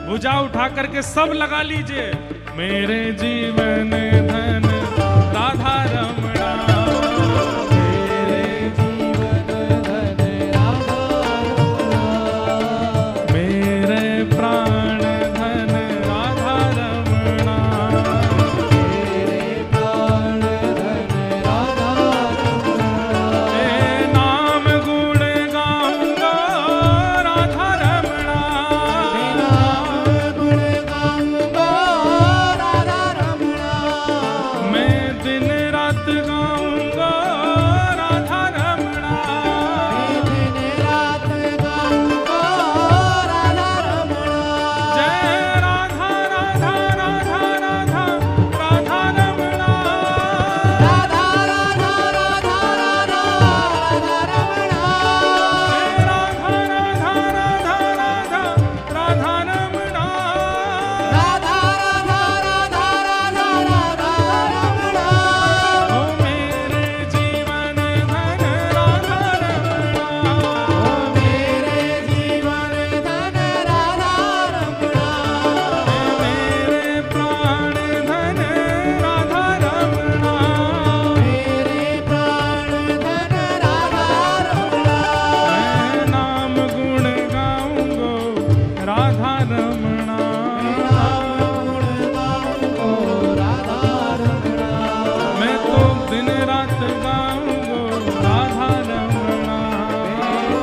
भुजा उठा करके सब लगा लीजिए। मेरे जीवन धन राधा रमणा, मेरे जीवन धन राधा रमणा, मेरे प्राण धन राधा रमणा, मेरे प्राण धन राधा रमणा, ए नाम गुण गाऊंगा राधा रमणा, नाम गुण गाऊंगा राधा रमणा, मैं दिन रात गाऊंगा राधा रमणा, दिन रात गाऊंगा राधा रमणा, जय राधा राधा राधा राधा राधा रमणा, राधा राधा राधा राधा राधा रमणा, जय राधा राधा राधा राधा राधा रमणा, राधा राधा राधा राधा राधा रमणा, ओ मेरे जीवन धन राधा रमणा, ओ मेरे जीवन धन राधा रमणा, मेरे प्राण धन राधा रमणा, मेरे प्राण धन राधा रमणा, मैं नाम गुण गाऊंगो राधा रमणा, नाम गुण गाऊंगो राधा रमणा, मैं तो दिन रात गाऊंगो राधा रमणा,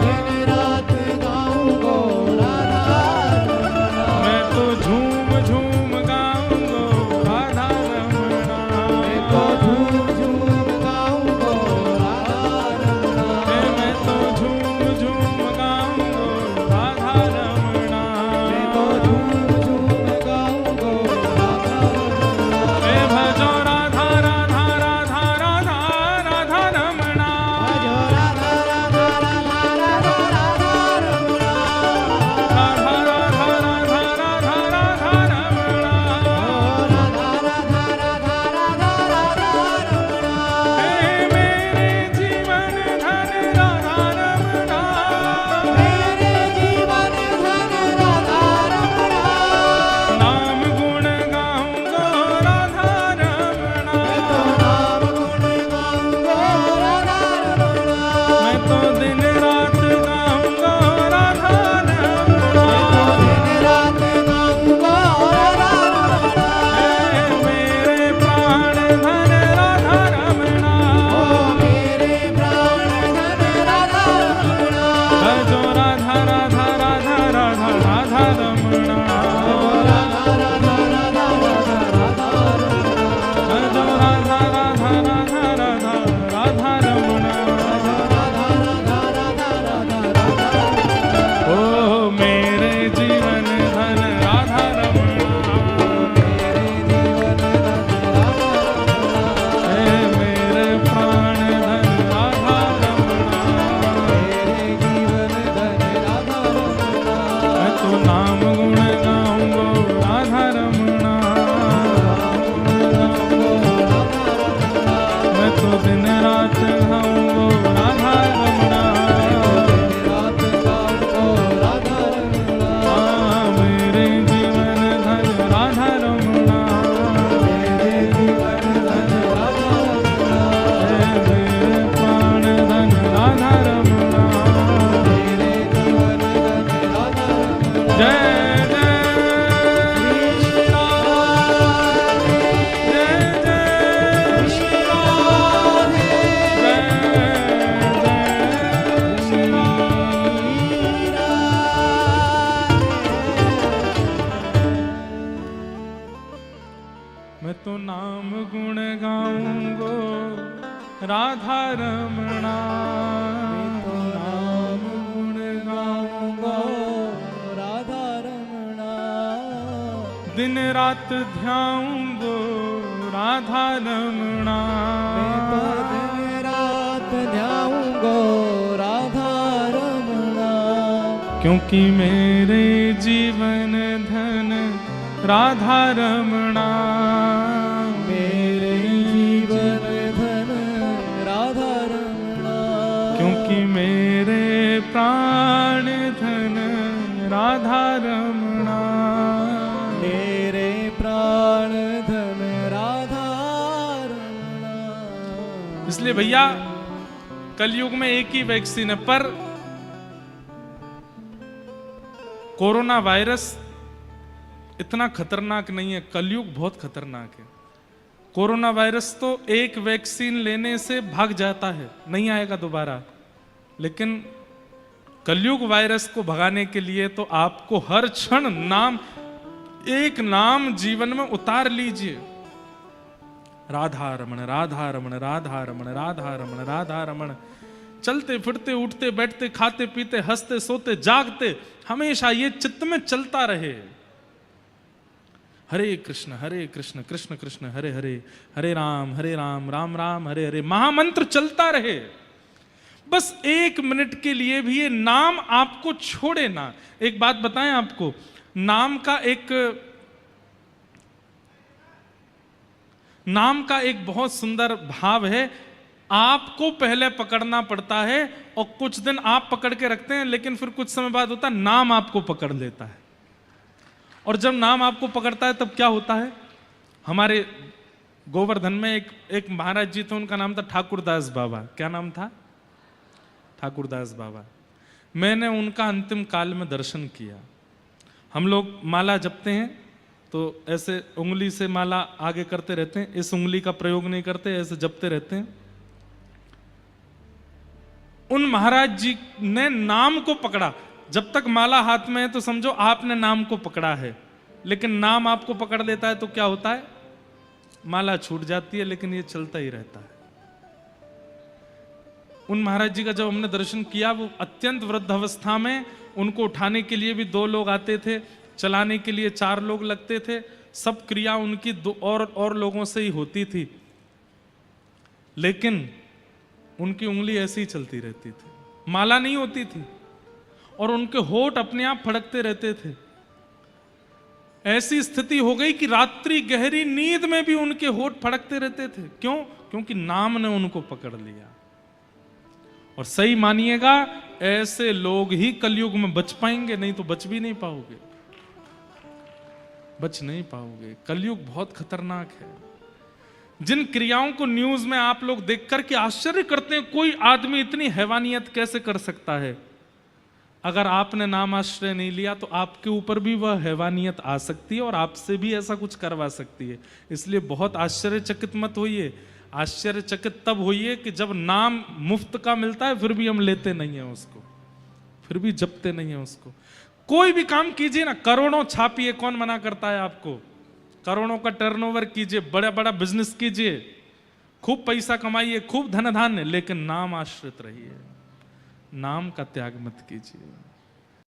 दिन रात गाऊंगो राधा रमणा, मैं तो झूम झूम गाऊंगो राधा रमणा, मैं तो झूम झूम गाऊंगो राधा रमणा, मैं तो झूम झूम गाऊंगो राधा रमणा, मैं तो झूम झूम गाऊंगो राधा रमणा, हे भजो राधा राधा राधा राधा राधा रमणा, भजो राधा राधा राधा राधा राधा रमणा, राधा राधा राधा राधा राधा रमणा, राधा राधा राधा राधा राधा रमणा, हे मेरे जीवन धन राधा रमणा, मेरे जीवन धन राधा रमणा, नाम गुण गाऊंगो राधा रमणा, नाम गुण गाऊंगो राधा रमणा, मैं तो दिन रात गाऊंगो राधा रमणा, दिन रात गाऊंगो राधा रमणा, हे मेरे प्राण धन राधा रमणा, ओ मेरे प्राण धन राधा रमणा, भजो राधा राधा राधा राधा राधा रमणा, राधा राधा राधा राधा राधा रमणा, भजो राधा राधा राधा राधा राधा रमणा, राधा राधा राधा राधा राधा रमणा, ओ मेरे जीवन धन राधा रमणा, मेरे जीवन धन राधा रमणा, हे मेरे प्राण धन राधा रमणा, मेरे जीवन धन राधा रमणा, मैं तो नाम गुण गाऊंगो राधा रमणा, मैं तो दिन रात गाऊंगो राधा रमणा, रात गाऊंगो राधा रमणा, मेरे जीवन धन राधा रमणा, मेरे जीवन धन राधा रमणा, मेरे प्राण धन राधा रमणा, मेरे जीवन धन राधा रमणा, जय जय श्री राम, जय जय श्री राम, जय जय श्री राम। मैं तो नाम गुण गाऊंगो राधा रमणा, तो नाम गुण गाऊंगो राधा रमणा, दिन रात ध्याऊंगो राधा रमणा, मैं तो दिन रात ध्याऊंगो राधा रमणा, क्योंकि मेरे जीवन धन राधा रमणा, मेरे जीवन धन राधा रमणा, क्योंकि मेरे प्राण धन राधा रमणा, मेरे प्राण धन राधा रमणा। इसलिए भैया कलयुग में एक ही वैक्सीन है, पर कोरोना वायरस इतना खतरनाक नहीं है, कलयुग बहुत खतरनाक है। कोरोना वायरस तो एक वैक्सीन लेने से भाग जाता है, नहीं आएगा दोबारा, लेकिन कलयुग वायरस को भगाने के लिए तो आपको हर क्षण एक नाम जीवन में उतार लीजिए। राधा रमण राधा रमण राधा रमण राधा रमण राधा रमण। चलते फिरते उठते बैठते खाते पीते हंसते सोते जागते हमेशा ये चित्त में चलता रहे, हरे कृष्ण कृष्ण कृष्ण हरे हरे, हरे राम राम राम हरे हरे, महामंत्र चलता रहे। बस 1 मिनट के लिए भी ये नाम आपको छोड़े ना। एक बात बताएं आपको, नाम का एक बहुत सुंदर भाव है। आपको पहले पकड़ना पड़ता है और कुछ दिन आप पकड़ के रखते हैं, लेकिन फिर कुछ समय बाद होता है नाम आपको पकड़ लेता है। और जब नाम आपको पकड़ता है तब क्या होता है? हमारे गोवर्धन में एक महाराज जी थे, उनका नाम था ठाकुरदास बाबा। क्या नाम था? ठाकुरदास बाबा। मैंने उनका अंतिम काल में दर्शन किया। हम लोग माला जपते हैं तो ऐसे उंगली से माला आगे करते रहते हैं, इस उंगली का प्रयोग नहीं करते, ऐसे जपते रहते हैं। उन महाराज जी ने नाम को पकड़ा। जब तक माला हाथ में है तो समझो आपने नाम को पकड़ा है, लेकिन नाम आपको पकड़ लेता है तो क्या होता है? माला छूट जाती है, लेकिन ये चलता ही रहता है। उन महाराज जी का जब हमने दर्शन किया, वो अत्यंत वृद्ध अवस्था में, उनको उठाने के लिए भी 2 लोग आते थे, चलाने के लिए 4 लोग लगते थे। सब क्रिया उनकी 2 और लोगों से ही होती थी, लेकिन उनकी उंगली ऐसी ही चलती रहती थी, माला नहीं होती थी, और उनके होठ अपने आप फड़कते रहते थे। ऐसी स्थिति हो गई कि रात्रि गहरी नींद में भी उनके होठ फड़कते रहते थे। क्यों? क्योंकि नाम ने उनको पकड़ लिया। और सही मानिएगा, ऐसे लोग ही कलयुग में बच पाएंगे, नहीं तो बच भी नहीं पाओगे, बच नहीं पाओगे। कलयुग बहुत खतरनाक है। जिन क्रियाओं को न्यूज में आप लोग देख करके आश्चर्य करते हैं, कोई आदमी इतनी हैवानियत कैसे कर सकता है, अगर आपने नाम आश्रय नहीं लिया तो आपके ऊपर भी वह हैवानियत आ सकती है और आपसे भी ऐसा कुछ करवा सकती है। इसलिए बहुत आश्चर्यचकित मत होइए। आश्चर्यचकित तब होइए कि जब नाम मुफ्त का मिलता है फिर भी हम लेते नहीं हैं उसको, फिर भी जपते नहीं हैं उसको। कोई भी काम कीजिए ना, करोड़ों छापिए, कौन मना करता है आपको? करोड़ों का टर्नओवर कीजिए, बड़ा बड़ा बिजनेस कीजिए, खूब पैसा कमाइए, खूब धन धान्य, लेकिन नाम आश्रित रहिए, नाम का त्याग मत कीजिए।